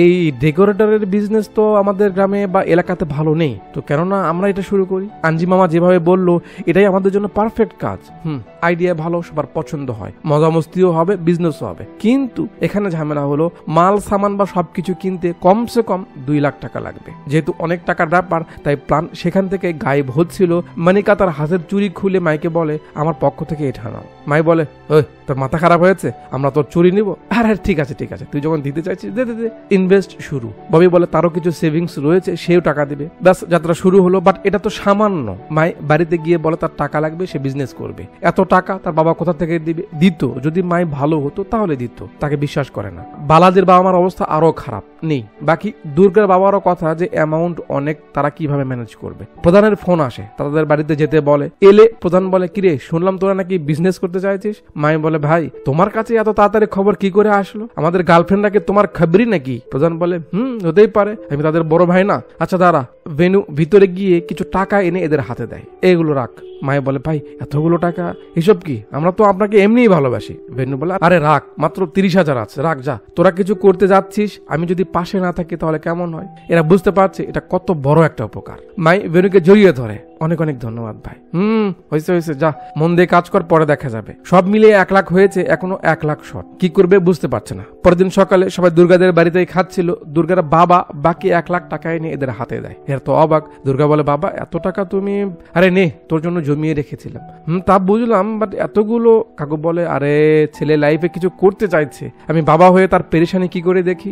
এই ডেকোরেটরের বিজনেস তো আমাদের গ্রামে বা এলাকাতে ভালো নেই, তো কেননা আমরা এটা শুরু করি? আঞ্জি মামা যেভাবে বললো, এটাই আমাদের জন্য পারফেক্ট কাজ। আইডিয়া ভালো, সবার পছন্দ হয়, মজা মস্তিও হবে, বিজনেসও হবে। কিন্তু এখানে ঝামেলা হলো, মাল সামান বা সবকিছু কিনতে কমসে কম 2 লাখ টাকা লাগবে। যেহেতু অনেক টাকার ব্যাপার, তাই প্ল্যান সেখান থেকে গায়েব হচ্ছিল। মানিকা তার হাতের চুরি খুলে মাইকে বলে, আমার পক্ষ থেকে এটা নাও। মাই বলে, ওই তোর মাথা খারাপ হয়েছে? আমরা তোর চুরি নিব? আরে ঠিক আছে ঠিক আছে, তুই যখন দিতে চাইছিস দে দে। ইনভেস্ট শুরু। ববি বলে তারও কিছু সেভিংস রয়েছে, সেও টাকা দিবে। ব্যাস, যাত্রা শুরু হলো। বাট এটা তো সামান্য। মাই বাড়িতে গিয়ে বলে তার টাকা লাগবে, সে বিজনেস করবে। এত টাকা তার বাবা কোথা থেকে দিবে? দিত যদি মাই ভালো হতো তাহলে দিত। তাকে বিশ্বাস করে না। বালাদের বাবা মার অবস্থা আরো খারাপ নেই। বাকি দুর্গার বাবারও কথা যে অ্যামাউন্ট অনেক, তারা কিভাবে ম্যানেজ করবে। প্রধানের ফোন আসে, তাদের বাড়িতে যেতে বলে। এলে প্রধান বলে, কিরে শুনলাম তোরা নাকি বিজনেস করতে চাইছিস? মাই বলে, ভাই তোমার কাছে এত তাড়াতাড়ি খবর কি করে আসলো? আমাদের গার্লফ্রেন্ডরা কি তোমার খবরই নাকি? প্রধান বলে, হতেই পারে, আমি তাদের বড় ভাই না। আচ্ছা দাঁড়া। ভেনু ভিতরে গিয়ে কিছু টাকা এনে এদের হাতে দেয়, এগুলো রাখ। মায়ে বলে, ভাই এতগুলো টাকা এসব কি? আমরা তো আপনাকে এমনিই ভালোবাসি। ভেনু বলে, আরে রাখ, মাত্র 30,000 আছে, রাখ যা। তোরা কিছু করতে যাচ্ছিস, আমি যদি পাশে না থাকি তাহলে কেমন হয়? এরা বুঝতে পারছে এটা কত বড় একটা উপকার। মাই ভেনুকে জড়িয়ে ধরে, অনেক অনেক ধন্যবাদ ভাই। হয়েছে হয়েছে, যা মন দিয়ে কাজ কর, পরে দেখা যাবে। সব মিলিয়ে 1 লাখ হয়েছে, এখনো 1 লাখ শর্ট। কি করবে বুঝতে পারছে না। পরের দিন সকালে সবাই দুর্গাদের বাড়িতেই খাচ্ছিল। দুর্গার বাবা বাকি 1 লাখ টাকা এনে এদের হাতে দেয়। এর তো অবাক। দুর্গা বলে, বাবা এত টাকা তুমি? আরে নে, তোর জন্য জমিয়ে রেখেছিলাম। তা বুঝলাম, বাট এতগুলো? কাকু বলে, আরে ছেলে লাইফে কিছু করতে চাইছে, আমি বাবা হয়ে তার পেরেশানি কি করে দেখি।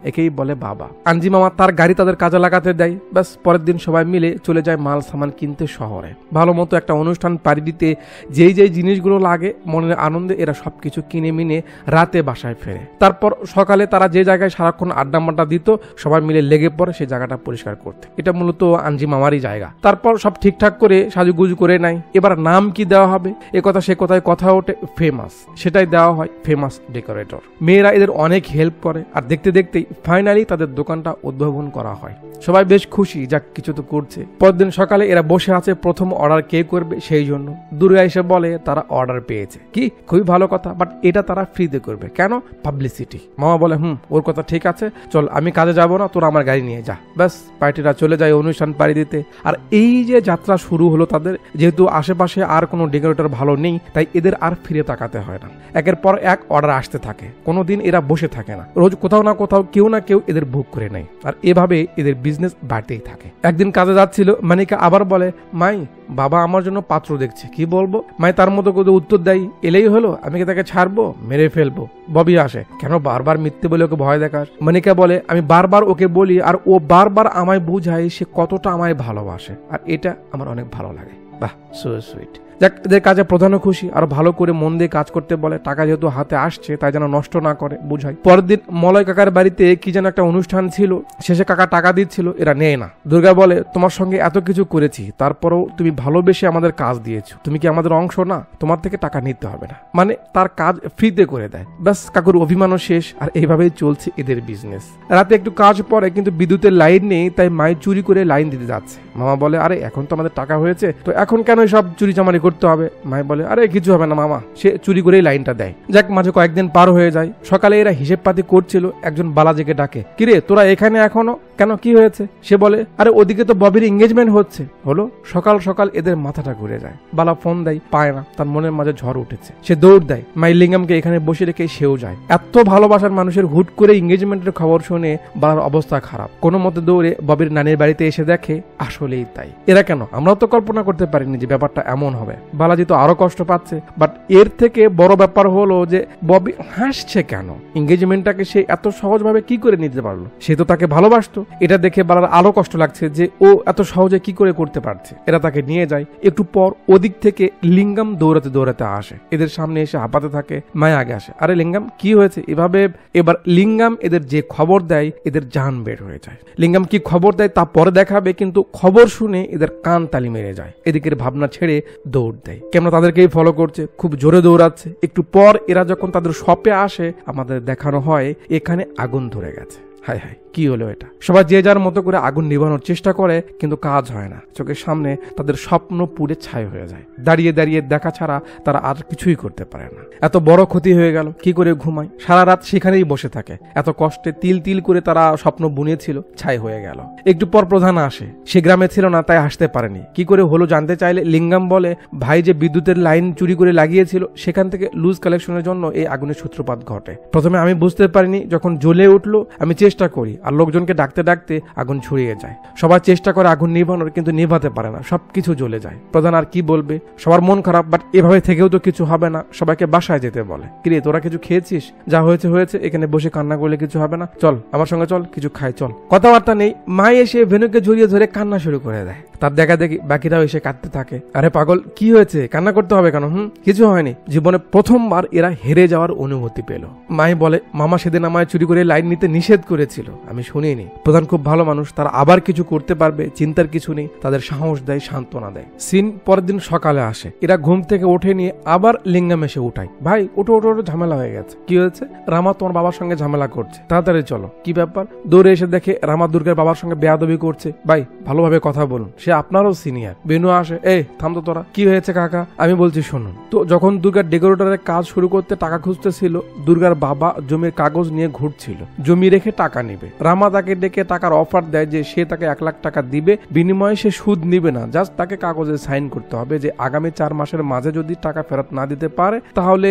একেই বলে বাবা। আঞ্জি মামা তার গাড়ি তাদের কাজে লাগাতে দেয়। ব্যাস, পরের দিন সবাই মিলে চলে যায় মাল সামান কিনতে শহরে। ভালো মতো একটা অনুষ্ঠান পাড়ি দিতে যেই যেই জিনিসগুলো লাগে, মনের আনন্দে এরা সবকিছু কিনে মিনে রাতে বাসায় ফেরে। তারপর সকালে তারা যে জায়গায় সারাক্ষণ আড্ডা মাড্ডা দিত, সবাই মিলে লেগে পড়ে সেই জায়গাটা পরিষ্কার করতে। এটা মূলত আঞ্জি মামারই জায়গা। তারপর সব ঠিকঠাক করে সাজুগুজু করে নাই। এবার নাম কি দেওয়া হবে, এ কথা সে কথায় কথা ওঠে। ফেমাস, সেটাই দেওয়া হয়, ফেমাস ডেকোরেটর। মেয়েরা এদের অনেক হেল্প করে, আর দেখতে দেখতেই ফাইনালি তাদের দোকানটা উদ্ভাবন করা হয়। সবাই বেশ খুশি, যাক কিছু তো করছে। পরদিন সকালে এরা বসে আছে প্রথম অর্ডার কে করবে সেই জন্য। দুর্গা এসে বলে তারা অর্ডার পেয়েছে। কি খুবই ভালো কথা, বাট এটা তারা ফ্রিতে করবে। কেন? পাবলিসিটি। মামা বলে, ওর কথা ঠিক আছে, চল আমি কাজে যাব না, তোরা আমার গাড়ি নিয়ে যা। ব্যাস, পার্টিরা চলে যায় অনুষ্ঠান পাড়ি দিতে। আর এই যে যাত্রা শুরু হলো তাদের, যেহেতু আশেপাশে আর কোনো ডেকোরেটর ভালো নেই, তাই এদের আর ফিরে তাকাতে হয় না। একের পর এক অর্ডার আসতে থাকে। কোনোদিন এরা বসে থাকে না, রোজ কোথাও না কোথাও কেউ না কেউ এদের বুক করে নেয়। আর এভাবে এদের বিজনেস বাড়তেই থাকে। একদিন কাজে যাচ্ছিল, মানিকা আবার বলে, বলে, মাই বাবা আমার জন্য পাত্র দেখছে, কি বলবো? মাই তার মতো করে উত্তর দেয়, এলেই হলো, আমি কি তাকে ছাড়বো? মেরে ফেলবো। ববি আসে, কেন বারবার মিথ্যে বলে ওকে ভয় দেখাস? মনিকা বলে, আমি বারবার ওকে বলি আর ও বারবার আমায় বুঝায় সে কতটা আমায় ভালোবাসে, আর এটা আমার অনেক ভালো লাগে। বাহ, সো সুইট। যাক, এদের কাজে প্রধানও খুশি, আর ভালো করে মন দিয়ে কাজ করতে বলে। টাকা যেহেতু হাতে আসছে তাই যেন নষ্ট না করে বুঝাই। পরের দিন মলয় কাকার বাড়িতে কি যেন একটা অনুষ্ঠান ছিল, শেষে কাকা টাকা দিচ্ছিল, এরা নেয় না। দুর্গা বলে, তোমার সঙ্গে এত কিছু করেছি, তারপরেও তুমি ভালোবেসে আমাদের কাজ দিয়েছো, তুমি কি আমাদের অংশ না? তোমার থেকে টাকা নিতে হবে না। মানে তার কাজ ফ্রিতে করে দেয়। ব্যাস, কাকুর অভিমানও শেষ, আর এইভাবেই চলছে এদের বিজনেস। রাতে একটু কাজ পড়ে, কিন্তু বিদ্যুতের লাইন নেই, তাই মাই চুরি করে লাইন দিতে যাচ্ছে। মামা বলে, আরে এখন তো আমাদের টাকা হয়েছে, তো এখন কেন সব চুরি চামারি করতে হবে? মাই বলে, আরে কিছু হবে না মামা, সে চুরি করেই লাইনটা দেয়। যাক, মাঝে কয়েকদিন পার হয়ে যায়। সকালে এরা হিসেব পাতি করছিল, একজন বালাজিকে ডাকে, কিরে তোরা এখানে এখনো কেন, কি হয়েছে? সে বলে, আরে ওদিকে তো ববির এঙ্গেজমেন্ট হচ্ছে। হলো, সকাল সকাল এদের মাথাটা ঘুরে যায়। বালা ফোন দেয়, পায় না, তার মনের মাঝে ঝড় উঠেছে। সে দৌড় দেয়, মাই লিঙ্গামকে এখানে বসে রেখে সেও যায়। এত ভালোবাসার মানুষের হুট করে এঙ্গেজমেন্টের খবর শুনে বালার অবস্থা খারাপ। কোনো মতে দৌড়ে ববির নানির বাড়িতে এসে দেখে আসলেই তাই। এরা কেন, আমরাও তো কল্পনা করতে পারিনি যে ব্যাপারটা এমন হবে। বালাজি তো আরো কষ্ট পাচ্ছে, বাট এর থেকে বড় ব্যাপার হলো যে ববি হাসছে কেন? এঙ্গেজমেন্টটাকে সে এত সহজভাবে কি করে নিতে পারলো? সে তো তাকে ভালোবাসতো। এটা দেখে বালার আরো কষ্ট লাগছে যে ও এত সহজে কি করে করতে পারছে। এরা তাকে নিয়ে যায়। একটু পর ওদিক থেকে লিঙ্গাম দৌড়াতে দৌড়াতে আসে, এদের সামনে এসে হাঁপাতে থাকে। মায়া আগে আসে, আরে লিঙ্গাম কি হয়েছে? এভাবে এবার লিঙ্গাম এদের যে খবর দেয়, এদের জান বের হয়ে যায়। লিঙ্গাম কি খবর দেয় তা পরে দেখাবে, কিন্তু খবর শুনে এদের কান তালি মেরে যায়। এদিকের ভাবনা ছেড়ে দৌড় দেয়। কেমন তাদেরকেই ফলো করছে, খুব জোরে দৌড়াচ্ছে। একটু পর এরা যখন তাদের শপে আসে, আমাদের দেখানো হয় এখানে আগুন ধরে গেছে। হায় হায়, কি হলো এটা? সবাই যে যার মতো করে আগুন নিভানোর চেষ্টা করে, কিন্তু কাজ হয় না। চোখের সামনে তাদের স্বপ্ন পুড়ে ছাই হয়ে যায়। দাঁড়িয়ে দাঁড়িয়ে দেখা ছাড়া তারা আর কিছুই করতে পারে না। এত বড় ক্ষতি হয়ে গেল, কি করে ঘুমায়? সারা রাত সেখানেই বসে থাকে। এত কষ্টে তিল তিল করে তারা স্বপ্ন বুনেছিল, ছাই হয়ে গেল। একটু পর প্রধান আসে, সে গ্রামে ছিল না তাই আসতে পারেনি। কি করে হলো জানতে চাইলে লিঙ্গাম বলে, ভাই যে বিদ্যুতের লাইন চুরি করে লাগিয়েছিল, সেখান থেকে লুজ কালেকশনের জন্য এই আগুনের সূত্রপাত ঘটে। প্রথমে আমি বুঝতে পারিনি, যখন জ্বলে উঠলো আমি চেষ্টা করি, আর লোকজনকে ডাকতে ডাকতে আগুন ছড়িয়ে যায়। সবাই চেষ্টা করে আগুন নিভানোর, কিন্তু নিভাতে পারে না, সবকিছু জ্বলে যায়। প্রধান আর কি বলবে, সবার মন খারাপ, বাট এভাবে থেকেও তো কিছু হবে না, সবাইকে বাসায় যেতে বলে। কিরে তোরা কিছু খেয়েছিস? যা হয়েছে হয়েছে, এখানে বসে কান্না করলে কিছু হবে না, চল আমার সঙ্গে চল, কিছু খাই চল। কথাবার্তা নেই, মা এসে ভেনুকে জড়িয়ে ধরে কান্না শুরু করে দেয়। তার দেখা দেখি বাকিরাও এসে কাঁদতে থাকে। আরে পাগল, কি হয়েছে? কান্না করতে হবে কেন? কিছু হয়নি। জীবনে প্রথমবার এরা হেরে যাওয়ার অনুভূতি পেল। মাই বলে, মামা সেদিন আমায় চুরি করে লাইন নিতে নিষেধ করেছিল, আমি শুনিনি। প্রধান খুব ভালো মানুষ, তারা আবার কিছু করতে পারবে, চিন্তার কিছু নেই। তাদের সাহস দেয়, সান্ত্বনা দেয়। সিন পরের দিন সকালে আসে। এরা ঘুম থেকে ওঠে নিয়ে আবার লিঙ্গাম এসে উঠায়, ভাই ওঠো ওঠো ওঠো, ঝামেলা হয়ে গেছে। কি হয়েছে? রামা তোমার বাবার সঙ্গে ঝামেলা করছে, তাড়াতাড়ি চলো। কি ব্যাপার? দৌড়ে এসে দেখে রামা দুর্গার বাবার সঙ্গে বেয়াদবি করছে। ভাই ভালোভাবে কথা বলুন, সে আপনারও সিনিয়র। বেনু আসে, এই থাম তো তোরা, কি হয়েছে কাকা? আমি বলছি শুনুন। তো যখন দুর্গার ডেকোরেটরের কাজ শুরু করতে টাকা খুঁজতেছিল, দুর্গার বাবা জমির কাগজ নিয়ে ঘুরছিল, জমি রেখে টাকা নিবে। রামা তাকে ডেকে টাকার অফার দেয় যে সে তাকে 1 লাখ টাকা দিবে, বিনিময়ে সে সুদ নিবে না, জাস্ট তাকে কাগজে সাইন করতে হবে যে আগামী 4 মাসের মাঝে যদি টাকা ফেরত না দিতে পারে তাহলে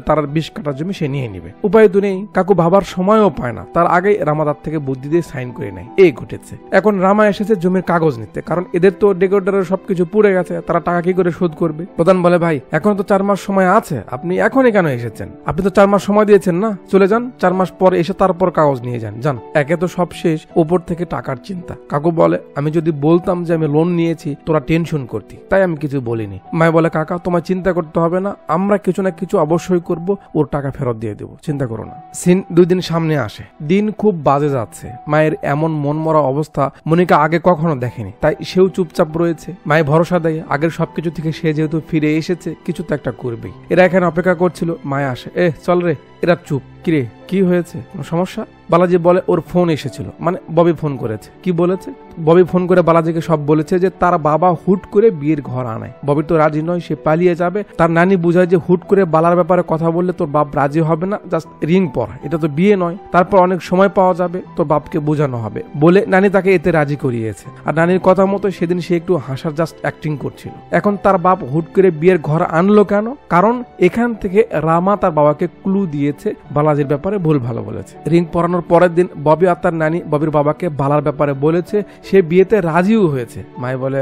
তার 20 কাঠা জমি সে নিয়ে নিবে। উপায় তো নেই, কাকু ভাবার সময়ও পায় না, তার আগেই রামা তার থেকে বুদ্ধি দিয়ে সাইন করে নেয়। এই ঘটেছে। এখন রামা এসেছে জমির কাগজ নিতে, কারণ এদের তো ডেকোরেটরের সবকিছু পুড়ে গেছে, তারা টাকা কি করে শোধ করবে? প্রধান বলে, ভাই এখন তো 4 মাস সময় আছে, আপনি এখনই কেন এসেছেন? আপনি তো 4 মাস সময় দিয়েছেন না, চলে যান, 4 মাস পর এসে তারপর কাগজ নিয়ে যান। যান, একে তো সব শেষ, উপর থেকে টাকার চিন্তা। কাকু বলে, আমি যদি বলতাম যে আমি লোন নিয়েছি তোরা টেনশন করতি, তাই আমি কিছু বলিনি। মাই বলে, কাকা তোমার চিন্তা করতে হবে না, আমরা কিছু না কিছু অবশ্যই করব, ওর টাকা ফেরত দিয়ে দেবো, চিন্তা করো না। সিন 2 দিন সামনে আসে। দিন খুব বাজে যাচ্ছে। মায়ের এমন মনমরা অবস্থা মনিকা আগে কখনো দেখেনি, তাই সেও চুপচাপ রয়েছে। মায়ের ভরসা দেয় আগের সবকিছু থেকে সে যেহেতু ফিরে এসেছে, কিছু তো একটা করবেই। এরা এখানে অপেক্ষা করছিল, মায়া আসে, চল রে। এরা চুপ। কিরে কি হয়েছে, কোনো সমস্যা? বালাজি বলে, ওর ফোন এসেছিল, মানে ববি ফোন করেছে। কি বলেছে? ববি ফোন করে বালাজিকে সব বলেছে যে তার বাবা হুট করে বিয়ের ঘর আনায়। ববি তো রাজি নয়, সে পালিয়ে যাবে। তার নানি বুঝায় যে হুট করে বালার ব্যাপারে কথা বললে তোর বাপ রাজি হবে না, জাস্ট রিং পরা, এটা তো বিয়ে নয়, তারপর অনেক সময় পাওয়া যাবে, তোর বাপকে বোঝানো হবে বলে নানি তাকে এতে রাজি করিয়েছে। আর নানির কথা মতো সেদিন সে একটু হাসার জাস্ট অ্যাক্টিং করছিল। এখন তার বাপ হুট করে বিয়ের ঘর আনলো কেন? কারণ এখান থেকে রামা তার বাবাকে ক্লু দিয়েছে বালাজির ব্যাপারে ভুল ভালো বলেছে। রিং পরানো করানোর পরের দিন ববি আর তার নানি ববির বাবাকে বালার ব্যাপারে বলেছে, সে বিয়েতে রাজিও হয়েছে। মাই বলে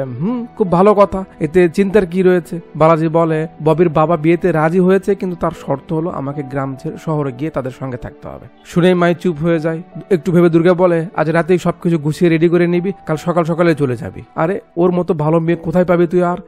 খুব ভালো কথা, এতে চিন্তার কি রয়েছে? বালাজি বলে ববির বাবা বিয়েতে রাজি হয়েছে, কিন্তু তার শর্ত হলো আমাকে গ্রাম ছেড়ে শহরে গিয়ে তাদের সঙ্গে থাকতে হবে। শুনেই মাই চুপ হয়ে যায়। একটু ভেবে দুর্গা বলে আজ রাতেই সবকিছু গুছিয়ে রেডি করে নিবি, কাল সকাল সকালে চলে যাবি। আরে ওর মতো ভালো মেয়ে কোথায় পাবি তুই? আর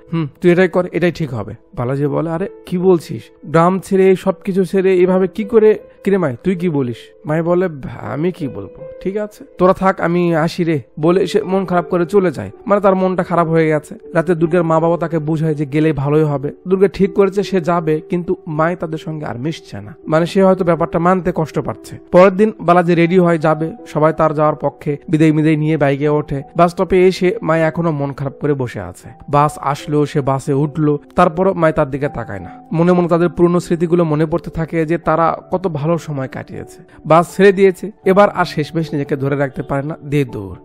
তুই এটাই কর, এটাই ঠিক হবে। বালাজি বলে আরে কি বলছিস, গ্রাম ছেড়ে সবকিছু ছেড়ে এভাবে কি করে? কিরে মাই তুই কি বলিস? মাই বলে আমি কি বলবো, ঠিক আছে তোরা থাক, আমি আসি রে বলে সে মন খারাপ করে চলে যায়। মানে তার মনটা খারাপ হয়ে গেছে। রাতে দুর্গার মা বাবা তাকে বুঝায় যে গেলেই ভালোই হবে। দুর্গা ঠিক করেছে সে যাবে, কিন্তু মাই তাদের সঙ্গে আর মিশছে না। মানে সে হয়তো ব্যাপারটা মানতে কষ্ট পাচ্ছে। পরের দিন বালাজি রেডি হয় যাবে, সবাই তার যাওয়ার পক্ষে। বিদায় নিয়ে বাইকে ওঠে। বাস স্টপে এসে মাই এখনো মন খারাপ করে বসে আছে। বাস আসলো, সে বাসে উঠলো, তারপরও মাই তার দিকে তাকায় না। মনে মনে তাদের পুরনো স্মৃতিগুলো মনে পড়তে থাকে যে তারা কত ভালো সময় কাটিয়েছে। বাস ছেড়ে দিয়েছে, এবার আর শেষমেশ নিজেকে ধরে রাখতে পারে না, দিয়ে দৌড়।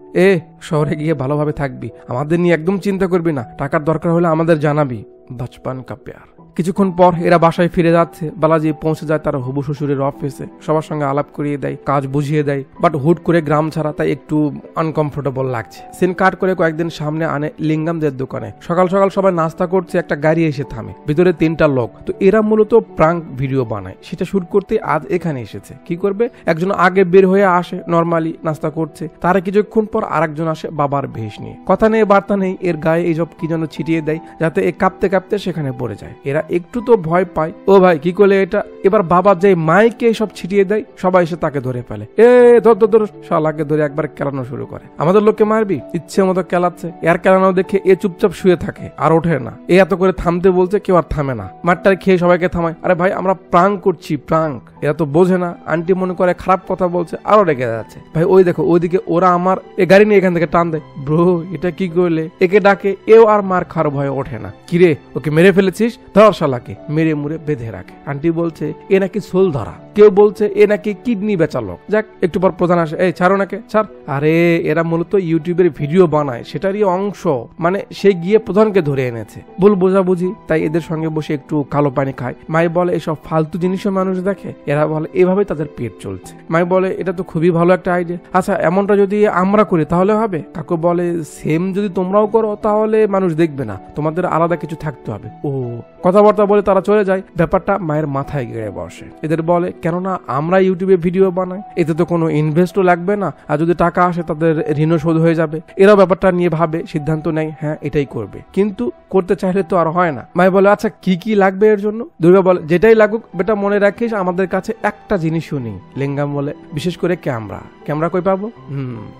শহরে গিয়ে ভালোভাবে থাকবি, আমাদের নিয়ে একদম চিন্তা করবি না, টাকার দরকার হলে আমাদের জানাবি। বাচপান কা প্যার। কিছুক্ষণ পর এরা বাসায় ফিরে যাচ্ছে। বালাজি পৌঁছে যায় তার হবু শ্বশুরের অফিসে, সবার সঙ্গে আলাপ করিয়ে দেয়, কাজ বুঝিয়ে দেয়। বাট হুট করে গ্রাম ছাড়া তাই একটু আনকমফোর্টেবল লাগছে। সিন কাট করে কয়েকদিন সামনে আনে লিঙ্গামদের দোকানে। সকাল সকাল সবাই নাস্তা করছে, একটা গাড়ি এসে থামে, ভিতরে 3টা লোক। তো এরা মূলত প্রাঙ্ক ভিডিও বানায়, সেটা শুট করতে আজ এখানে এসেছে। কি করবে, একজন আগে বের হয়ে আসে, নর্মালি নাস্তা করছে, তার কিছুক্ষণ পর আরেকজন আসে বাবার ভেষ নিয়ে। কথা নেই বার্তা নেই, এর গায়ে এইসব কি যেন ছিটিয়ে দেয়, যাতে এ কাঁপতে কাঁপতে সেখানে পড়ে যায়। এরা একটু তো ভয় পায়, ও ভাই কি করলে এটা? এবার বাবা যে মাইকে সব ছিটিয়ে দেয়, সবাই এসে তাকে ধরে ফেলে। ধর শালাকে ধরে একবার কেলানো শুরু করে। আমাদের লোককে মারবি, ইচ্ছে মতো কেলাচ্ছে। এর কেলানো দেখে এ চুপচাপ শুয়ে থাকে, আর ওঠে না। এ এত করে থামতে বলছে, কেউ আর থামে না। মারটার খেয়ে সবাইকে থামায়। আরে ভাই আমরা প্রাঙ্ক করছি, প্রাঙ্ক। এরা তো বোঝে না। আন্টি মনে করে খারাপ কথা বলছে, আরো রেগে যাচ্ছে। ভাই ওই দেখো ওইদিকে ওরা আমার এ গাড়ি নিয়ে এখান থেকে টান দেয়। ব্রো এটা কি করলে? একে ডাকে, এও আর মার খাওয়ার ভয়ে ওঠে না। কিরে ওকে মেরে ফেলেছিস? ধর শালাকে। মেরে মুড়ে বেঁধে রাখে। আন্টি বলছে এ নাকি সোল ধরা, কেউ বলছে এ নাকি কিডনি বেচা লোক। যাক একটু পর প্রধান আসে, এই ছাড়ো নাকে ছাড়। আরে এরা মূলত ইউটিউবের ভিডিও বানায়, সেটারই অংশ। মানে সে গিয়ে প্রধানকে ধরে এনেছে। ভুল বোঝাবুঝি, তাই এদের সঙ্গে বসে একটু কালো পানি খায়। মাই বলে এসব ফালতু জিনিসও মানুষ দেখে। এরা বলে এভাবে তাদের পেট চলছে। মাই বলে এটা তো খুবই ভালো একটা আইডিয়া। আচ্ছা এমনটা যদি আমরা করি তাহলে হবে? কাকু বলে সেম যদি তোমরাও করো তাহলে মানুষ দেখবে না, তোমাদের আলাদা কিছু থাকতে হবে। ও কথাবার্তা বলে তারা চলে যায়। ব্যাপারটা মায়ের মাথায় গেড়ে বসে। এদের বলে কেননা আমরা ইউটিউবে ভিডিও বানাই, এতে তো কোনো ইনভেস্টও লাগবে না, আর যদি টাকা আসে তাদের ঋণও শোধ হয়ে যাবে। এরা ব্যাপারটা নিয়ে ভাবে, সিদ্ধান্ত নেয় হ্যাঁ এটাই করবে, কিন্তু করতে চাইলে তো আর হয় না। মাই বলে আচ্ছা কি কি লাগবে এর জন্য? দুর্গা বলে যেটাই লাগুক বেটা মনে রাখিস আমাদের কাছে একটা জিনিসও নেই। লিঙ্গাম বলে বিশেষ করে ক্যামেরা। ক্যামেরা কই পাবো?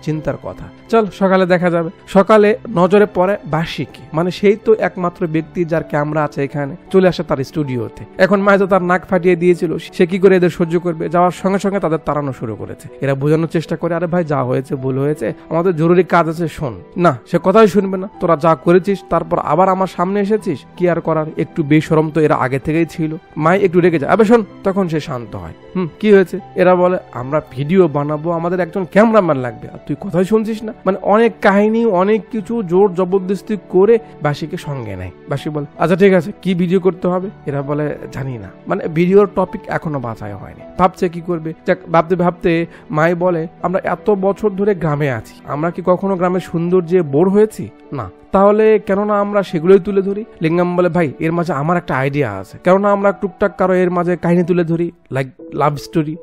চিন্তার কথা, চল সকালে দেখা যাবে। সকালে নজরে পড়ে বার্ষিকী, মানে সেই তো একমাত্র ব্যক্তি যার ক্যামেরা আছে এখানে। চলে আসে তার স্টুডিওতে। এখন মাই তো তার নাক ফাটিয়ে দিয়েছিল, সে কি করে এদের সহ্য করবে? যাওয়ার সঙ্গে সঙ্গে তাদের তাড়ানো শুরু করেছে। এরা বোঝানোর চেষ্টা করে আরে ভাই যা হয়েছে ভুল হয়েছে, আমাদের জরুরি কাজ আছে, শোন। না সে কথাই শুনবে না। তোরা যা করেছিস তারপর আবার আমার সামনে এসেছিস, কি আর করার। একটু বেশরম তো এরা আগে থেকেই ছিল। মাই একটু রেগে যায়, আবে শোন। তখন সে শান্ত হয়। কি হয়েছে? এরা বলে আমরা ভিডিও বানাবো, আমাদের একজন ক্যামেরাম্যান লাগবে, আর তুই কথাই শুনছিস না। মানে অনেক কাহিনী অনেক কিছু জোর জবরদস্তি করে বাসিকে সঙ্গে নেয়। বাসি বলে আচ্ছা ঠিক আছে কি ভিডিও করতে হবে? এরা বলে জানি না, মানে ভিডিওর টপিক এখনো বাছাই হয়নি, ভাবছে কি করবে। যাক ভাবতে ভাবতে মাই বলে আমরা এত বছর ধরে গ্রামে আছি, আমরা কি কখনো গ্রামের সৌন্দর্যে বোর হয়েছি? না, তাহলে কেননা আমরা সেগুলোই তুলে ধরি। লিঙ্গাম বলে ভাই এর মাঝে আমার একটা আইডিয়া আছে, কেননা আমরা টুকটাক কারো এর মাঝে কাহিনী তুলে ধরি, লাইক লাভ স্টোরি।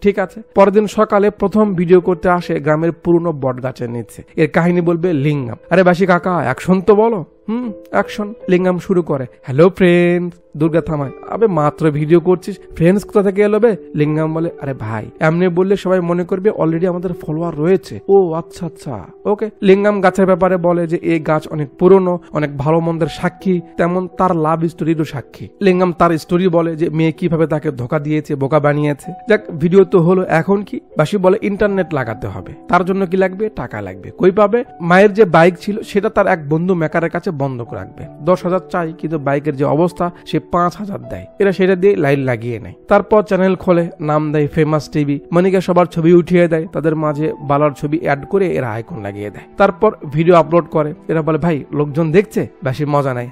ঠিক আছে। পরের দিন সকালে প্রথম ভিডিও করতে আসে গ্রামের পুরনো বট গাছের নিচে। এর কাহিনী বলবে লিঙ্গাম। আরে বাসি কাকা অ্যাকশন তো বলো। অ্যাকশন। লিঙ্গাম শুরু করে হ্যালো ফ্রেন্ডস। দুর্গা থামায়, আবে মাত্র ভিডিও করছিস, ফ্রেন্ডস কোথা থেকে এলো বে? লিঙ্গাম বলে আরে ভাই এমনি বললে সবাই মনে করবে অলরেডি আমাদের ফলোয়ার রয়েছে। ও আচ্ছা আচ্ছা ওকে। লিঙ্গাম গাছের ব্যাপারে বলে যে এই গাছ অনেক পুরনো, অনেক ভালো মন্দের সাক্ষী, তেমন তার লাভ স্টোরিরও সাক্ষী। লিঙ্গাম তার স্টোরি বলে যে মেয়ে কিভাবে তাকে ধোকা দিয়েছে, বোকা বানিয়েছে। যাক ভিডিও তো হলো, এখন কি? বাসি বলে ইন্টারনেট লাগাতে হবে। তার জন্য কি লাগবে? টাকা লাগবে। কই পাবে? মায়ের যে বাইক ছিল সেটা তার এক বন্ধু মেকারের কাছে বন্ধ করে রাখবে। 10,000 চাই, কিন্তু বাইকের যে অবস্থা সে 5,000 দেয়। এরা সেটা দিয়ে লাইন লাগিয়ে নেয়। তারপর চ্যানেল খোলে, নাম দেয় ফেমাস টিভি, মানিকা সবার ছবি উঠিয়ে দেয়, তাদের মাঝে বালার ছবি অ্যাড করে এরা আইকন লাগিয়ে দেয়। তারপর ভিডিও আপলোড করে। এরা বলে ভাই লোকজন দেখছে, বেশি মজা নাই।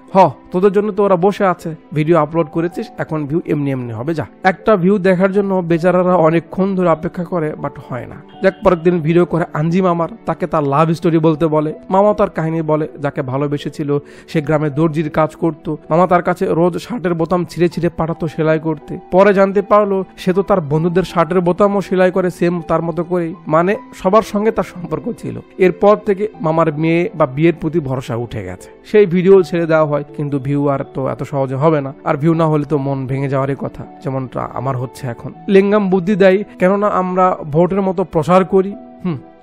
তোদের জন্য তো ওরা বসে আছে, ভিডিও আপলোড করেছিস, এখন ভিউ এমনি এমনি হবে, যা। একটা ভিউ দেখার জন্য বেচারারা অনেকক্ষণ ধরে অপেক্ষা করে, বাট হয় না। যাক, পরের দিন ভিডিও করে আঞ্জি মামার, তাকে তার লাভ স্টোরি বলতে বলে। মামা তার কাহিনী বলে, যাকে ভালোবেসেছিল সে গ্রামে দর্জির কাজ করত। মামা তার কাছে রোজ শার্টের বোতাম ছিঁড়ে ছিঁড়ে পাঠাতো সেলাই করতে। পরে জানতে পারলো সে তো তার বন্ধুদের শার্টের বোতামও সেলাই করে সেম তার মতো করেই, মানে সবার সঙ্গে তার সম্পর্ক ছিল। এরপর থেকে মামার মেয়ে বা বিয়ের প্রতি ভরসা উঠে গেছে। সেই ভিডিও ছেড়ে দেওয়া হয়, কিন্তু ভিউ আর তো এত সহজে হবে না, আর ভিউ না হলে তো মন ভেঙে যাওয়ারই কথা, যেমনটা আমার হচ্ছে এখন। লিঙ্গাম বুদ্ধি দেয়, কেননা আমরা ভোটের মতো প্রচার করি।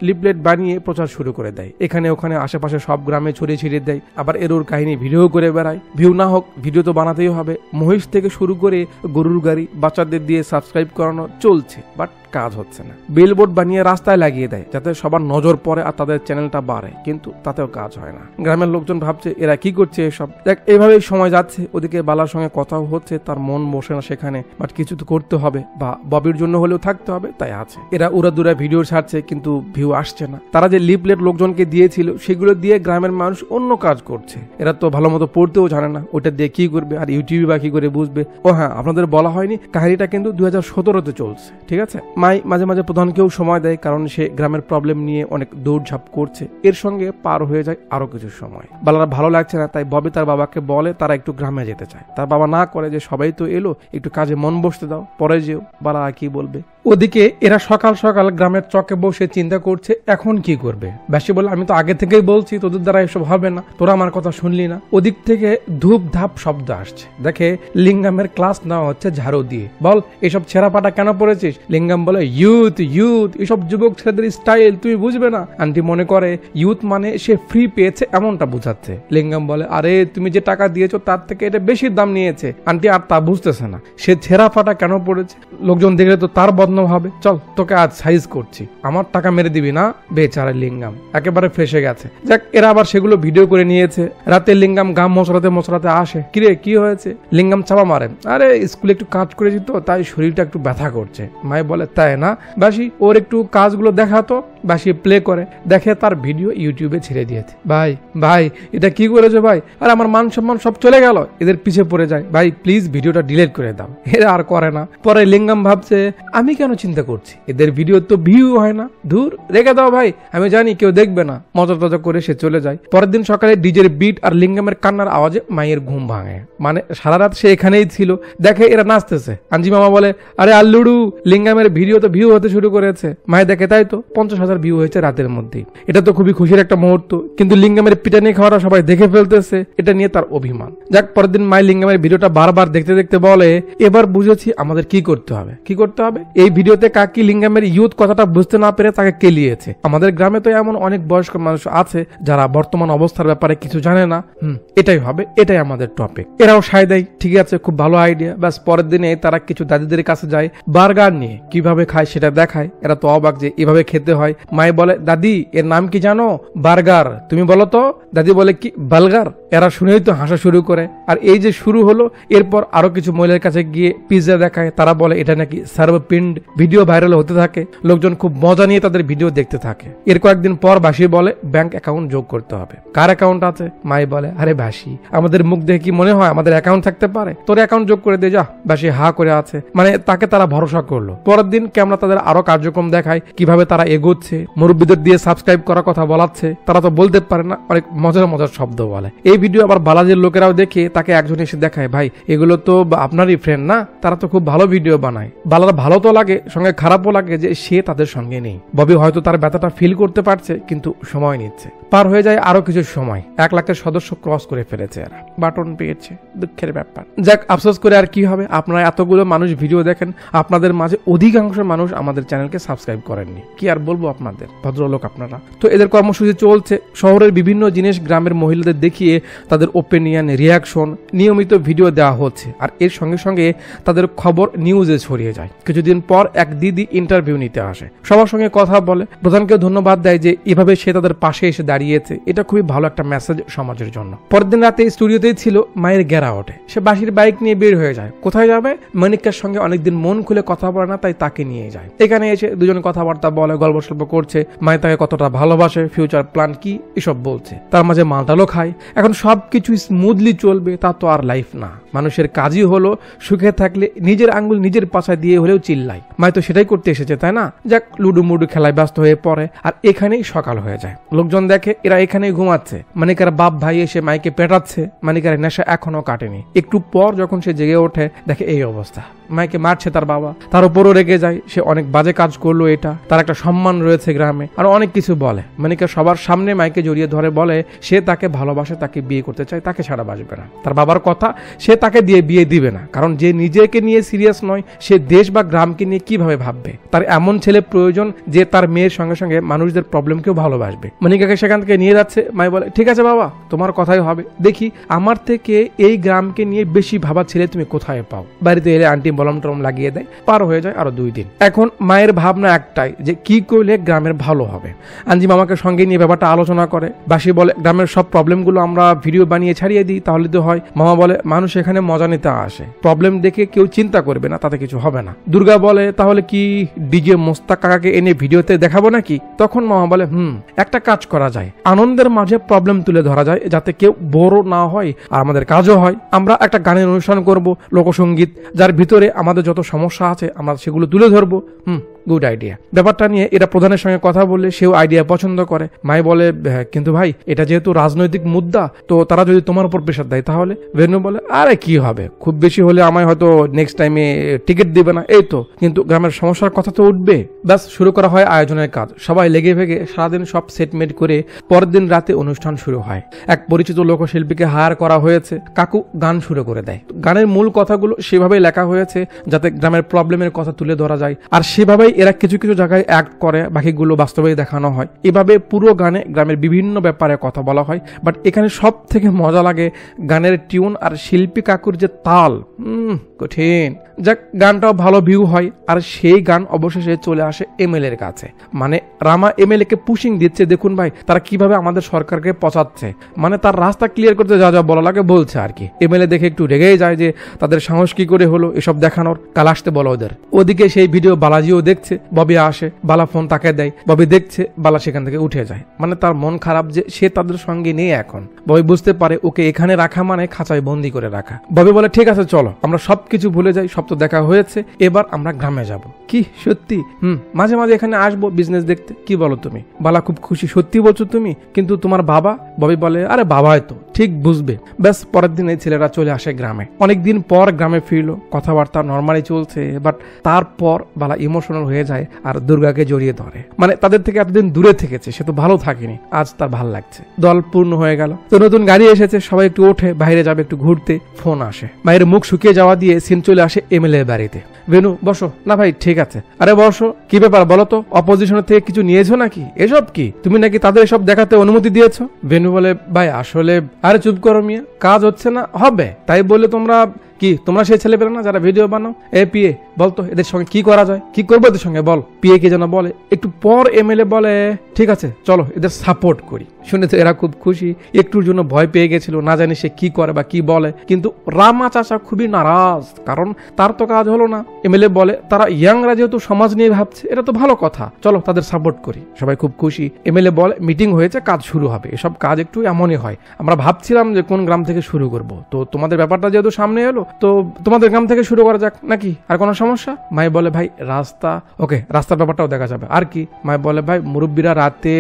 লিফলেট বানিয়ে প্রচার শুরু করে দেয়, এখানে ওখানে আশেপাশে সব গ্রামে ছড়িয়ে ছিটিয়ে দেয়। আবার এরোর কাহিনী ভিডিও করে বেড়ায়। ভিউ না হোক, ভিডিও তো বানাতেই হবে। মহিষ থেকে শুরু করে গরুর গাড়ি, বাচ্চাদের দিয়ে সাবস্ক্রাইব করানো চলছে, বাট কাজ হচ্ছে না। বিলবোর্ড বানিয়ে রাস্তায় লাগিয়ে দেয় যাতে সবার নজর পড়ে আর তাদের চ্যানেলটা বাড়ে, কিন্তু তাতেও কাজ হয় না। গ্রামের লোকজন ভাবছে এরা কি করছে এসব। দেখ, এইভাবেই সময় যাচ্ছে। ওদিকে বালার সঙ্গে কথাও হচ্ছে, তার মন বসে না সেখানে, বাট কিছু তো করতে হবে, বা ববির জন্য হলেও থাকতে হবে, তাই আছে। এরা উড়াদুরা ভিডিও ছাড়ছে, কিন্তু ভিউ আসছে না। তারা যে লিফলেট লোকজনকে দিয়েছিল সেগুলো দিয়ে গ্রামের মানুষ অন্য কাজ করছে। এরা তো ভালো মতো পড়তেও জানে না, ওইটা দিয়ে কি করবে, আর ইউটিউবে বা কি করে বুঝবে। ও হ্যাঁ, আপনাদের বলা হয়নি, কাহিনীটা কিন্তু 2017-তে চলছে, ঠিক আছে। মাই মাঝে মাঝে প্রধানকেও সময় দেয়, কারণ সে গ্রামের প্রবলেম নিয়ে অনেক দৌড়ঝাঁপ করছে। এর সঙ্গে পার হয়ে যায় আরো কিছু সময়। বালার ভালো লাগছে না, তাই ববি তার বাবাকে বলে তারা একটু গ্রামে যেতে চায়। তার বাবা না করে, যে সবাই তো এলো, একটু কাজে মন বসতে দাও, পরে যেও। বালা কি বলবে। ওদিকে এরা সকাল সকাল গ্রামের চকে বসে চিন্তা করছে এখন কি করবে। বেশি বলে, আমি তো আগে থেকেই বলছি তোদের দ্বারা এসব হবে না, তোরা আমার কথা শুনলি না। ওদিক থেকে ধূপ ধাপ শব্দ আসছে। দেখে লিঙ্গামের ক্লাস নেওয়া হচ্ছে ঝাড়ু দিয়ে। বল, এসব ছেঁড়াপাটা কেন পড়েছিস? লিঙ্গাম বলে ইউথ ইউথ, এসব যুবক ছেলেদের স্টাইল তুমি বুঝবে না। আন্টি মনে করে ইউথ মানে সে ফ্রি পেয়েছে এমনটা বুঝাচ্ছে। লিঙ্গাম বলে আরে তুমি যে টাকা দিয়েছো তার থেকে এটা বেশি দাম নিয়েছে। আন্টি আর তা বুঝতেছে না সে ছেঁড়াপাটা কেন পড়েছে। লোকজন দেখলে তো তার বদনাম হবে। চল তোকে আজ সাইজ করছি, আমার টাকা মেরে দিবি না। বেচারা লিঙ্গাম একেবারে ফেসে গেছে। যাক, এরা আবার সেগুলো ভিডিও করে নিয়েছে। রাতে লিঙ্গাম গাম মশলাতে মশলাতে আসে, কিরে কি হয়েছে? লিঙ্গাম চাপা মারে, আরে স্কুলে একটু কাজ করেছি তো, তাই শরীরটা একটু ব্যথা করছে। মাই বলে তাই না, বাসি ওর একটু কাজগুলো দেখাতো। বাসি প্লে করে দেখে তার ভিডিও ইউটিউবে ছেড়ে দিয়েছে। ভাই ভাই এটা কি করেছো ভাই? আর আমার মান সম্মান সব চলে গেল। এদের পিছে পড়ে যায়, ভাই প্লিজ ভিডিওটা ডিলিট করে দাও। এরা আর করে না। পরে লিঙ্গাম ভাবছে আমি কেন চিন্তা করছি, এদের ভিডিও তো ভিউ হয় না, দূর রেখে দাও ভাই, আমি জানি কেউ দেখবে না। মজা টজা করে সে চলে যায়। পরের দিন সকালে ডিজের বিট আর লিঙ্গামের কান্নার আওয়াজে মায়ের ঘুম ভাঙে। মানে সারা রাত সে এখানেই ছিল। দেখে এরা নাচতেছে। আঞ্জি মামা বলে আরে আল্লুড়ু, লিঙ্গামের ভিডিও তো ভিউ হতে শুরু করেছে। মায়ে দেখে তাই তো 50,000 ভিউ হয়েছে রাতের মধ্যেই। এটা তো খুবই খুশির একটা মুহূর্ত, কিন্তু লিঙ্গামের পিটানি খাওয়াটা সবাই দেখে ফেলতেছে, এটা নিয়ে তার অভিমান। যাক, পরের দিন মাই লিঙ্গামের ভিডিওটা বারবার দেখতে দেখতে বলে এবার বুঝেছি আমাদের কি করতে হবে। কি করতে হবে? এই ভিডিওতে কাকি লিঙ্গামের ইউথ কথাটা বুঝতে না পেরে তাকে কেলিয়েছে। আমাদের গ্রামে তো এমন অনেক বয়স্ক মানুষ আছে যারা বর্তমান অবস্থার ব্যাপারে কিছু জানে না। এটাই হবে, এটাই আমাদের টপিক। এরাও সায় দেয়, ঠিক আছে খুব ভালো আইডিয়া। ব্যাস পরের দিনে তারা কিছু দাদিদের কাছে যায়, বার্গার নিয়ে কিভাবে খায় সেটা দেখায়। এরা তো অবাক যে এভাবে খেতে হয়। মাই বলে দাদি এর নাম কি জানো? বার্গার। তুমি বলো তো। দাদি বলে কি বালগার? এরা শুনেই তো হাসা শুরু করে। আর এই যে শুরু হলো, এরপর আরো কিছু মহিলার কাছে গিয়ে পিৎজা দেখায়। তারা বলে এটা নাকি সার্ভপিন্ড। ভিডিও ভাইরাল হতে থাকে, লোকজন খুব মজা নিয়ে তাদের ভিডিও দেখতে থাকে। এর কয়েকদিন পর বাসি বলে ব্যাংক অ্যাকাউন্ট যোগ করতে হবে। কার অ্যাকাউন্ট আছে? মাই বলে আরে বাসি, আমাদের মুখ দেখে কি মনে হয় আমাদের অ্যাকাউন্ট থাকতে পারে? তোর অ্যাকাউন্ট যোগ করে দে যা। বাসি হা করে আছে, মানে তাকে তারা ভরসা করলো। পরের দিন ক্যামেরা তাদের আরো কার্যক্রম দেখায়, কিভাবে তারা এগোচ্ছে, মুরব্বীদের দিয়ে সাবস্ক্রাইব করার কথা বলাচ্ছে। তারা তো বলতে পারে না, অনেক মজার মজার শব্দ বলে। এই ভিডিও আবার বালাজির লোকেরাও দেখে তাকে একজন এসে দেখায়, ভাই এগুলো তো আপনারই ফ্রেন্ড না? তারা তো খুব ভালো ভিডিও বানায়। বালার ভালো তো লাগে, সঙ্গে খারাপও লাগে যে সে তাদের সঙ্গে নেই। ববি হয়তো তার ব্যথাটা ফিল করতে পারছে, কিন্তু সময় নিচ্ছে। পার হয়ে যায় আরো কিছু সময়। 1 লাখের সদস্য ক্রস করে ফেলেছে এরা, বাটন পেয়েছে। দুঃখের ব্যাপার। যাক, আফসোস করে আর কি হবে। আপনারা এতগুলো মানুষ ভিডিও দেখেন, আপনাদের মাঝে অধিকাংশ মানুষ আমাদের চ্যানেলকে সাবস্ক্রাইব করেননি। কি আর বলবো আপনাদের, ভদ্রলোক আপনারা। তো এদের কর্মসূচি চলছে। শহরের বিভিন্ন জিনিস গ্রামের মহিলাদের দেখিয়ে তাদের ওপিনিয়ন, রিয়াকশন, নিয়মিত ভিডিও দেওয়া হচ্ছে। আর এর সঙ্গে সঙ্গে তাদের খবর নিউজে ছড়িয়ে যায়। কিছুদিন পর পর এক দিদি ইন্টারভিউ নিতে আসে, সবার সঙ্গে কথা বলে, প্রধানকে ধন্যবাদ দেয় যে এভাবে সে তাদের পাশে এসে দাঁড়িয়েছে। এটা খুবই ভালো একটা মেসেজ সমাজের জন্য। পরের দিন রাতে স্টুডিওতেই ছিল, মায়ের গেরা ওঠে, সে বাসির বাইক নিয়ে বের হয়ে যায়। কোথায় যাবে? মনিকার সঙ্গে অনেকদিন মন খুলে কথা বলে না, তাই তাকে নিয়ে যায়। এখানে এসে দুজন কথাবার্তা বলে, গল্প সল্প করছে, মায়ের তাকে কতটা ভালোবাসে, ফিউচার প্ল্যান কি এসব বলছে। তার মাঝে মালটালও খায়। এখন সবকিছু স্মুথলি চলবে তা তো আর লাইফ না। মানুষের কাজই হলো সুখে থাকলে নিজের আঙ্গুল নিজের পাশায় দিয়ে হলেও চিল্লাই। মায় তো সেটাই করতে এসেছে, তাই না? যাক, লুডু মুডু খেলায় ব্যস্ত হয়ে পড়ে, আর এখানেই সকাল হয়ে যায়। লোকজন দেখে এরা এখানেই ঘুমাচ্ছে। মানিকার বাপ ভাই এসে মাইকে পেটাচ্ছে। মানিকার নেশা এখনো কাটেনি। একটু পর যখন সে জেগে ওঠে, দেখে এই অবস্থা। মাইকে মারছে তার বাবা, তার উপরও রেগে যায়, সে অনেক বাজে কাজ করলো, এটা তার একটা সম্মান রয়েছে গ্রামে, আর অনেক কিছু বলে। মানিকা সবার সামনে মাইকে জড়িয়ে ধরে বলে সে তাকে ভালোবাসে, তাকে বিয়ে করতে চায়, তাকে ছাড়া বাঁচবে না। তার বাবার কথা, সে তাকে দিয়ে বিয়ে দিবে না, কারণ যে নিজেকে নিয়ে সিরিয়াস নয় সে দেশ বা গ্রামকে নিয়ে কিভাবে ভাববে। তার এমন ছেলে প্রয়োজন যে তার মেয়ের সঙ্গে সঙ্গে মানুষদের প্রবলেমকেও ভালোবাসবে। মানিকাকে সেখান থেকে নিয়ে যাচ্ছে। মাই বলে ঠিক আছে বাবা, তোমার কথাই হবে, দেখি আমার থেকে এই গ্রামকে নিয়ে বেশি ভাবা ছেলে তুমি কোথায় পাও। বাড়িতে এলে আন্টি বলম টলম লাগিয়ে দেয়। পার হয়ে যায় আরো 2 দিন। এখন মায়ের ভাবনা একটাই যে কি করলে গ্রামের ভালো হবে। আঞ্জি মামাকে সঙ্গে নিয়ে ব্যাপারটা আলোচনা করে। বাসি বলে গ্রামের সব প্রবলেমগুলো আমরা ভিডিও বানিয়ে ছাড়িয়ে দিই, তাহলে তো হয়। মামা বলে মানুষ এখানে মজা নিতে আসে, প্রবলেম দেখে কেউ চিন্তা করবে না, তাতে কিছু হবে না। দুর্গা বলে তাহলে কি ডিজে মোস্তাক কাকাকে এনে ভিডিওতে দেখাবো নাকি? তখন মামা বলে একটা কাজ করা যায়, আনন্দের মাঝে প্রবলেম তুলে ধরা যায়, যাতে কেউ বড় না হয় আর আমাদের কাজও হয়। আমরা একটা গানের অনুষ্ঠান করব, লোকসঙ্গীত, যার ভিতরে আমাদের যত সমস্যা আছে আমরা সেগুলো তুলে ধরবো। Good idea. ব্যাপারটা নিয়ে এরা প্রধানের সঙ্গে কথা বললে সেও আইডিয়া পছন্দ করে। মাই বলে কিন্তু ভাই এটা যেহেতু রাজনৈতিক মুদ্রা, তো তারা যদি তোমার উপর প্রেশার দেয় তাহলে? ভেনু বলে আরে কি হবে, খুব বেশি হলে আমায় হয়তো নেক্সট টাইমে টিকিট দিবে না, এই তো, কিন্তু গ্রামের সমস্যার কথা তো উঠবে। ব্যাস শুরু করা হয় আয়োজনের কাজ। সবাই লেগে ভেগে সারাদিন সব সেটমেট করে পরের দিন রাতে অনুষ্ঠান শুরু হয়। এক পরিচিত লোকশিল্পীকে হায়ার করা হয়েছে। কাকু গান শুরু করে দেয়। গানের মূল কথাগুলো সেভাবেই লেখা হয়েছে যাতে গ্রামের প্রবলেমের কথা তুলে ধরা যায়, আর সেভাবেই এরা কিছু কিছু জায়গায় অ্যাক্ট করে, বাকিগুলো বাস্তবেই দেখানো হয়। এভাবে পুরো গানে গ্রামের বিভিন্ন ব্যাপারে কথা বলা হয়। বাট এখানে সব থেকে মজা লাগে গানের টিউন আর শিল্পী কাকুর যে তাল, কঠিন। যাক, গানটাও ভালো ভিউ হয়, আর সেই গান অবশেষে চলে আসে এমএলএ এর কাছে। মানে রামা এমএলএ কে পুশিং দিচ্ছে, দেখুন ভাই তারা কিভাবে আমাদের সরকারকে পচাচ্ছে, মানে তার রাস্তা ক্লিয়ার করতে যা যা বলা লাগে বলছে আর কি। এমএলএ দেখে একটু রেগেই যায় যে তাদের সাহস কি করে হলো এসব দেখানোর, কাল আসতে বলো ওদের। ওদিকে সেই ভিডিও বালাজিও দেখছে, ববি আসে, বালা ফোন তাকে দেয়, ববি দেখছে, বালা সেখান থেকে উঠে যায়। মানে তার মন খারাপ যে সে তাদের সঙ্গে নেই এখন। ববি বুঝতে পারে ওকে এখানে রাখা মানে খাঁচায় বন্দি করে রাখা। ববি বলে ঠিক আছে চলো, আমরা সবকিছু ভুলে যাই, সব তো দেখা হয়েছে, এবার আমরা গ্রামে যাব। কি সত্যি? মাঝে মাঝে এখানে আসবো বিজনেস দেখতে, কি বলো তুমি? বালা খুব খুশি, সত্যি বলছো তুমি? কিন্তু তোমার বাবা? ববি বলে আরে বাবাই তো ঠিক বুঝবে। ব্যাস পরের দিন এই ছেলেরা চলে আসে গ্রামে। অনেকদিন পর গ্রামে ফিরলো, কথাবার্তা নর্মালি চলছে, বাট তারপর বালা ইমোশনাল হয়ে যায় আর দুর্গাকে জড়িয়ে ধরে। মানে তাদের থেকে এতদিন দূরে থেকেছে, সে তো ভালো থাকেনি, আজ তার ভাল লাগছে। দল পূর্ণ হয়ে গেল, তো নতুন গাড়ি এসেছে, সবাই একটু ওঠে, বাইরে যাবে একটু ঘুরতে। ফোন আসে, মায়ের মুখ শুকিয়ে যাওয়া দিয়ে সিন চলে আসে এমএলএ বাড়িতে। ভেনু বসো। না ভাই ঠিক আছে। আরে বসো, কি ব্যাপার বলো তো, অপোজিশনের থেকে কিছু নিয়েছো নাকি? এসব কি, তুমি নাকি তাদের এসব দেখাতে অনুমতি দিয়েছো? ভেনু বলে ভাই আসলে, আরে চুপ করো মিয়া, কাজ হচ্ছে না, হবে তাই বলে তোমরা কি, তোমরা সেই ছেলে পেলে না যারা ভিডিও বানাও? এ পিএ বলতো এদের সঙ্গে কি করা যায়, কি করবো এদের সঙ্গে বল। পিএ কে যেন বলে। একটু পর এমএলএ বলে ঠিক আছে চলো এদের সাপোর্ট করি। শুনে তো এরা খুব খুশি, একটুর জন্য ভয় পেয়ে গেছিল, না জানি সে কি করে বা কি বলে। কিন্তু রামা চাচা খুবই নারাজ, কারণ তার তো কাজ হলো না। এমএলএ বলে তারা ইয়াংরা যেহেতু সমাজ নিয়ে ভাবছে, এটা তো ভালো কথা, চলো তাদের সাপোর্ট করি। সবাই খুব খুশি। এমএলএ বলে মিটিং হয়েছে, কাজ শুরু হবে। এসব কাজ একটু এমনই হয়, আমরা ভাবছিলাম যে কোন গ্রাম থেকে শুরু করব, তো তোমাদের ব্যাপারটা যেহেতু সামনে এলো, তো তোমাদের গ্রাম থেকে শুরু করা যাক নাকি? আর কোনো সমস্যা? মাই বলে ভাই রাস্তা, ওকে রাস্তার ব্যাপারটাও দেখা যাবে। আর কি? মাই বলে ভাই মুরব্বীরা রাতে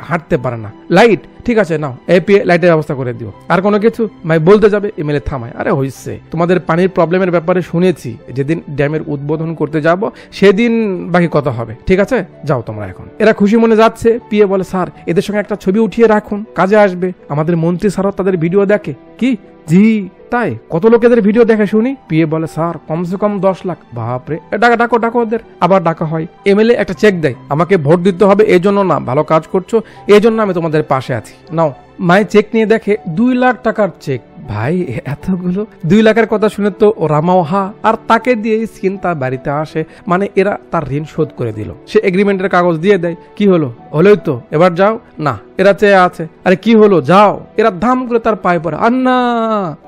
হাঁটতে পারে না, লাইট ঠিক আছে নাও, এপিএ লাইটের ব্যবস্থা করে দিও। আর কোনো কিছু? মাই বলতে যাবে, এমএলএ থামায়, আরে হইছে, তোমাদের পানির প্রবলেমের ব্যাপারে শুনেছি, যেদিন ড্যামের উদ্বোধন করতে যাব সেদিন বাকি কথা হবে, ঠিক আছে যাও তোমরা এখন। এরা খুশি মনে যাচ্ছে। পিএ বলে স্যার এদের সঙ্গে একটা ছবি উঠিয়ে রাখুন, কাজে আসবে। আমাদের মন্ত্রী স্যারও তাদের ভিডিও দেখে। কি? জি তাই? কত লোকেদের ভিডিও দেখে শুনি? পিএ বলে স্যার কমসে কম 10 লাখ। বাপরে, ডাকো ডাকো ওদের। আবার ডাকা হয়। এমএলএ একটা চেক দেয়, আমাকে ভোট দিতে হবে এই জন্য না, ভালো কাজ করছো এই জন্য আমি তোমাদের পাশে আছি, নাও মায়ের চেক নিয়ে দেখে 2 লাখ টাকার চেক। ভাই এতগুলো 2 লাখের কথা শুনে তো রামাওহা, আর তাকে দিয়ে সিন তার বাড়িতে আসে, মানে এরা তার ঋণ শোধ করে দিল। সে এগ্রিমেন্টের কাগজ দিয়ে দেয়। কি হলো? হলোই তো, এবার যাও। না, এরা চেয়ে আছে। আরে কি হলো? যাও। এরা ধাম করে তার পায়ে পড়ে। আন্না,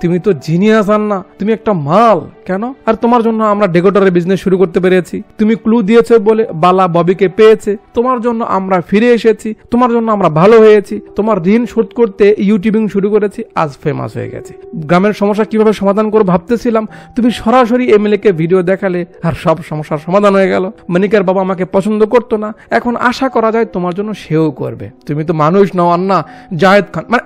তুমি তো জিনিয়াস আন্না, তুমি একটা মাল। কেন? আর তোমার জন্য আমরা ডেকোরেটরের বিজনেস শুরু করতে পেরেছি। তুমি ক্লু দিয়েছো বলে বালা ববিকে পেয়েছে। তোমার জন্য আমরা ফিরে এসেছি, তোমার জন্য আমরা ভালো হয়েছি, তোমার ঋণ শোধ করতে ইউটিউবিং শুরু করেছি, আজ ফেমাস হয়ে গেছে। গ্রামের সমস্যা কিভাবে সমাধান করে ভাবতেছিলাম, তুমি সরাসরি এমএলএ কে ভিডিও দেখালে, আর সব সমস্যার সমাধান হয়ে গেল। মানিকার বাবা আমাকে পছন্দ করতো না, এখন আশা করা যায় তোমার জন্য সেও করবে। তুমি তো মানুষ নও আন্না, জায়েদ খান মানে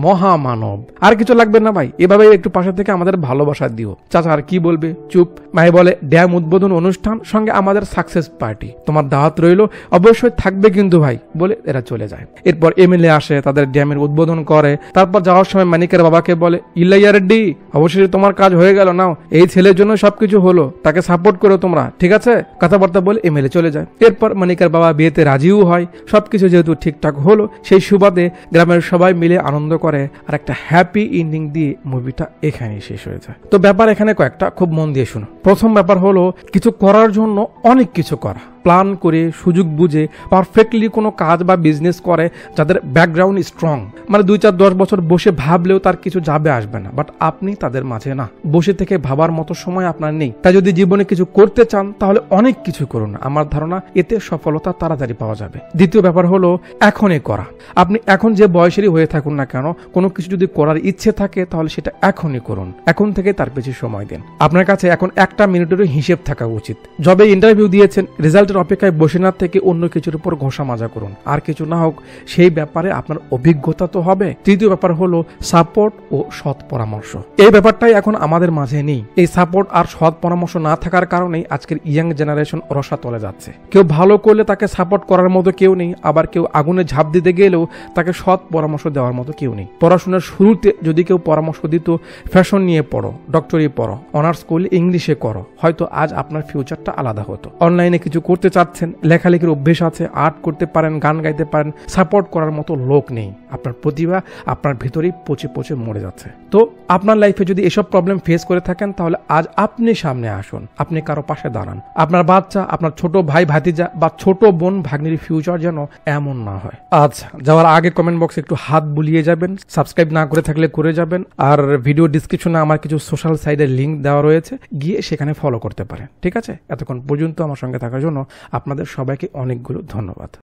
মহামানব। আর কিছু লাগবে না ভাই, এভাবে একটু পাশে থেকে আমাদের ভালোবাসা দিও। চাচা আর কি বলবে, চুপ। মাই বলে ড্যাম উদ্বোধন অনুষ্ঠান সঙ্গে আমাদের সাকসেস পার্টি, তোমার দাওয়াত রইলো, অবশ্যই থাকবে কিন্তু ভাই, বলে এরা চলে যায়। এরপর এমএলএ আসে, তাদের ড্যামের উদ্বোধন করে। তারপর যাওয়ার সময় মানিকের বাবাকে বলে, ইলাইয়া রেড্ডি, অবশ্যই তোমার কাজ হয়ে গেল, নাও, এই ছেলের জন্য সবকিছু হলো, তাকে সাপোর্ট করো তোমরা, ঠিক আছে? কথাবার্তা বলে এমএলএ চলে যায়। এরপর মানিকের বাবা বিয়েতে রাজিও হয়। সবকিছু যেহেতু ঠিকঠাক হলো, সেই সুবাদে গ্রামের সবাই মিলে আনন্দ করে, আর একটা হ্যাপি এন্ডিং দিয়ে মুভিটা এখানেই শেষ হয়ে যায়। তো ব্যাপার এখানে কয়েকটা, খুব মন দিয়ে শুনো। প্রথম ব্যাপার হলো, কিছু করার জন্য অনেক কিছু করা, প্ল্যান করে সুযোগ বুঝে পারফেক্টলি কোনো কাজ বা বিজনেস করে যাদের ব্যাকগ্রাউন্ড স্ট্রং, মানে 2-4-10 বছর বসে ভাবলেও তার কিছু যাবে আসবে না। বাট আপনি তাদের মাঝে না, বসে থেকে ভাবার মতো সময় আপনার নেই। তাই যদি জীবনে কিছু করতে চান তাহলে অনেক কিছু করুন, আমার ধারণা এতে সফলতা তাড়াতাড়ি পাওয়া যাবে। দ্বিতীয় ব্যাপার হলো এখনই করা। আপনি এখন যে বয়সেরই হয়ে থাকুন না কেন, কোনো কিছু যদি করার ইচ্ছে থাকে তাহলে সেটা এখনই করুন, এখন থেকে তার পেছনে সময় দিন। আপনার কাছে এখন 1 মিনিটেরও হিসেব থাকা উচিত। যবে ইন্টারভিউ দিয়েছেন, রেজাল্ট অপেক্ষায় বসে না থেকে অন্য কিছুর উপর ঘষা মাজা করুন। আর কিছু না হোক, সেই ব্যাপারে আপনার অভিজ্ঞতা তো হবে। তৃতীয় ব্যাপার হলো সাপোর্ট ও সৎ পরামর্শ। এই ব্যাপারটাই এখন আমাদের মাঝে নেই। এই সাপোর্ট আর সৎ পরামর্শ না থাকার কারণেই আজকের ইয়াং জেনারেশন রসাতলে যাচ্ছে। কেউ ভালো করলে তাকে সাপোর্ট করার মতো কেউ নেই, আবার কেউ আগুনে ঝাঁপ দিতে গেলেও তাকে সৎ পরামর্শ দেওয়ার মতো কেউ নেই। পড়াশোনার শুরুতে যদি কেউ পরামর্শ দিত, ফ্যাশন নিয়ে পড়ো, ডক্টরি পড়ো, অনার্স করলে ইংলিশে করো, হয়তো আজ আপনার ফিউচারটা আলাদা হতো। অনলাইনে কিছু করতে চাচ্ছেন, লেখালেখির অভ্যেস আছে, আর্ট করতে পারেন, গান গাইতে পারেন, সাপোর্ট করার মতো লোক নেই। আপনার প্রতিভা আপনার ভেতরেই পচে পচে মরে যাচ্ছে। তো আপনার লাইফে যদি এসব প্রবলেম ফেস করে থাকেন, তাহলে আজ আপনি সামনে আসুন, আপনি কারো পাশে দাঁড়ান। আপনার বাচ্চা, আপনার ছোট ভাই ভাতিজা বা ছোট বোন ভাগ্নির ফিউচার যেন এমন না হয়। আচ্ছা, যাওয়ার আগে কমেন্ট বক্সে একটু হাত বুলিয়ে যাবেন, সাবস্ক্রাইব না করে থাকলে করে যাবেন, আর ভিডিও ডিসক্রিপশনে আমার কিছু সোশ্যাল সাইটের লিঙ্ক দেওয়া রয়েছে, গিয়ে সেখানে ফলো করতে পারেন, ঠিক আছে? এতক্ষণ পর্যন্ত আমার সঙ্গে থাকার জন্য আপনাদের সবাইকে অনেকগুলো ধন্যবাদ।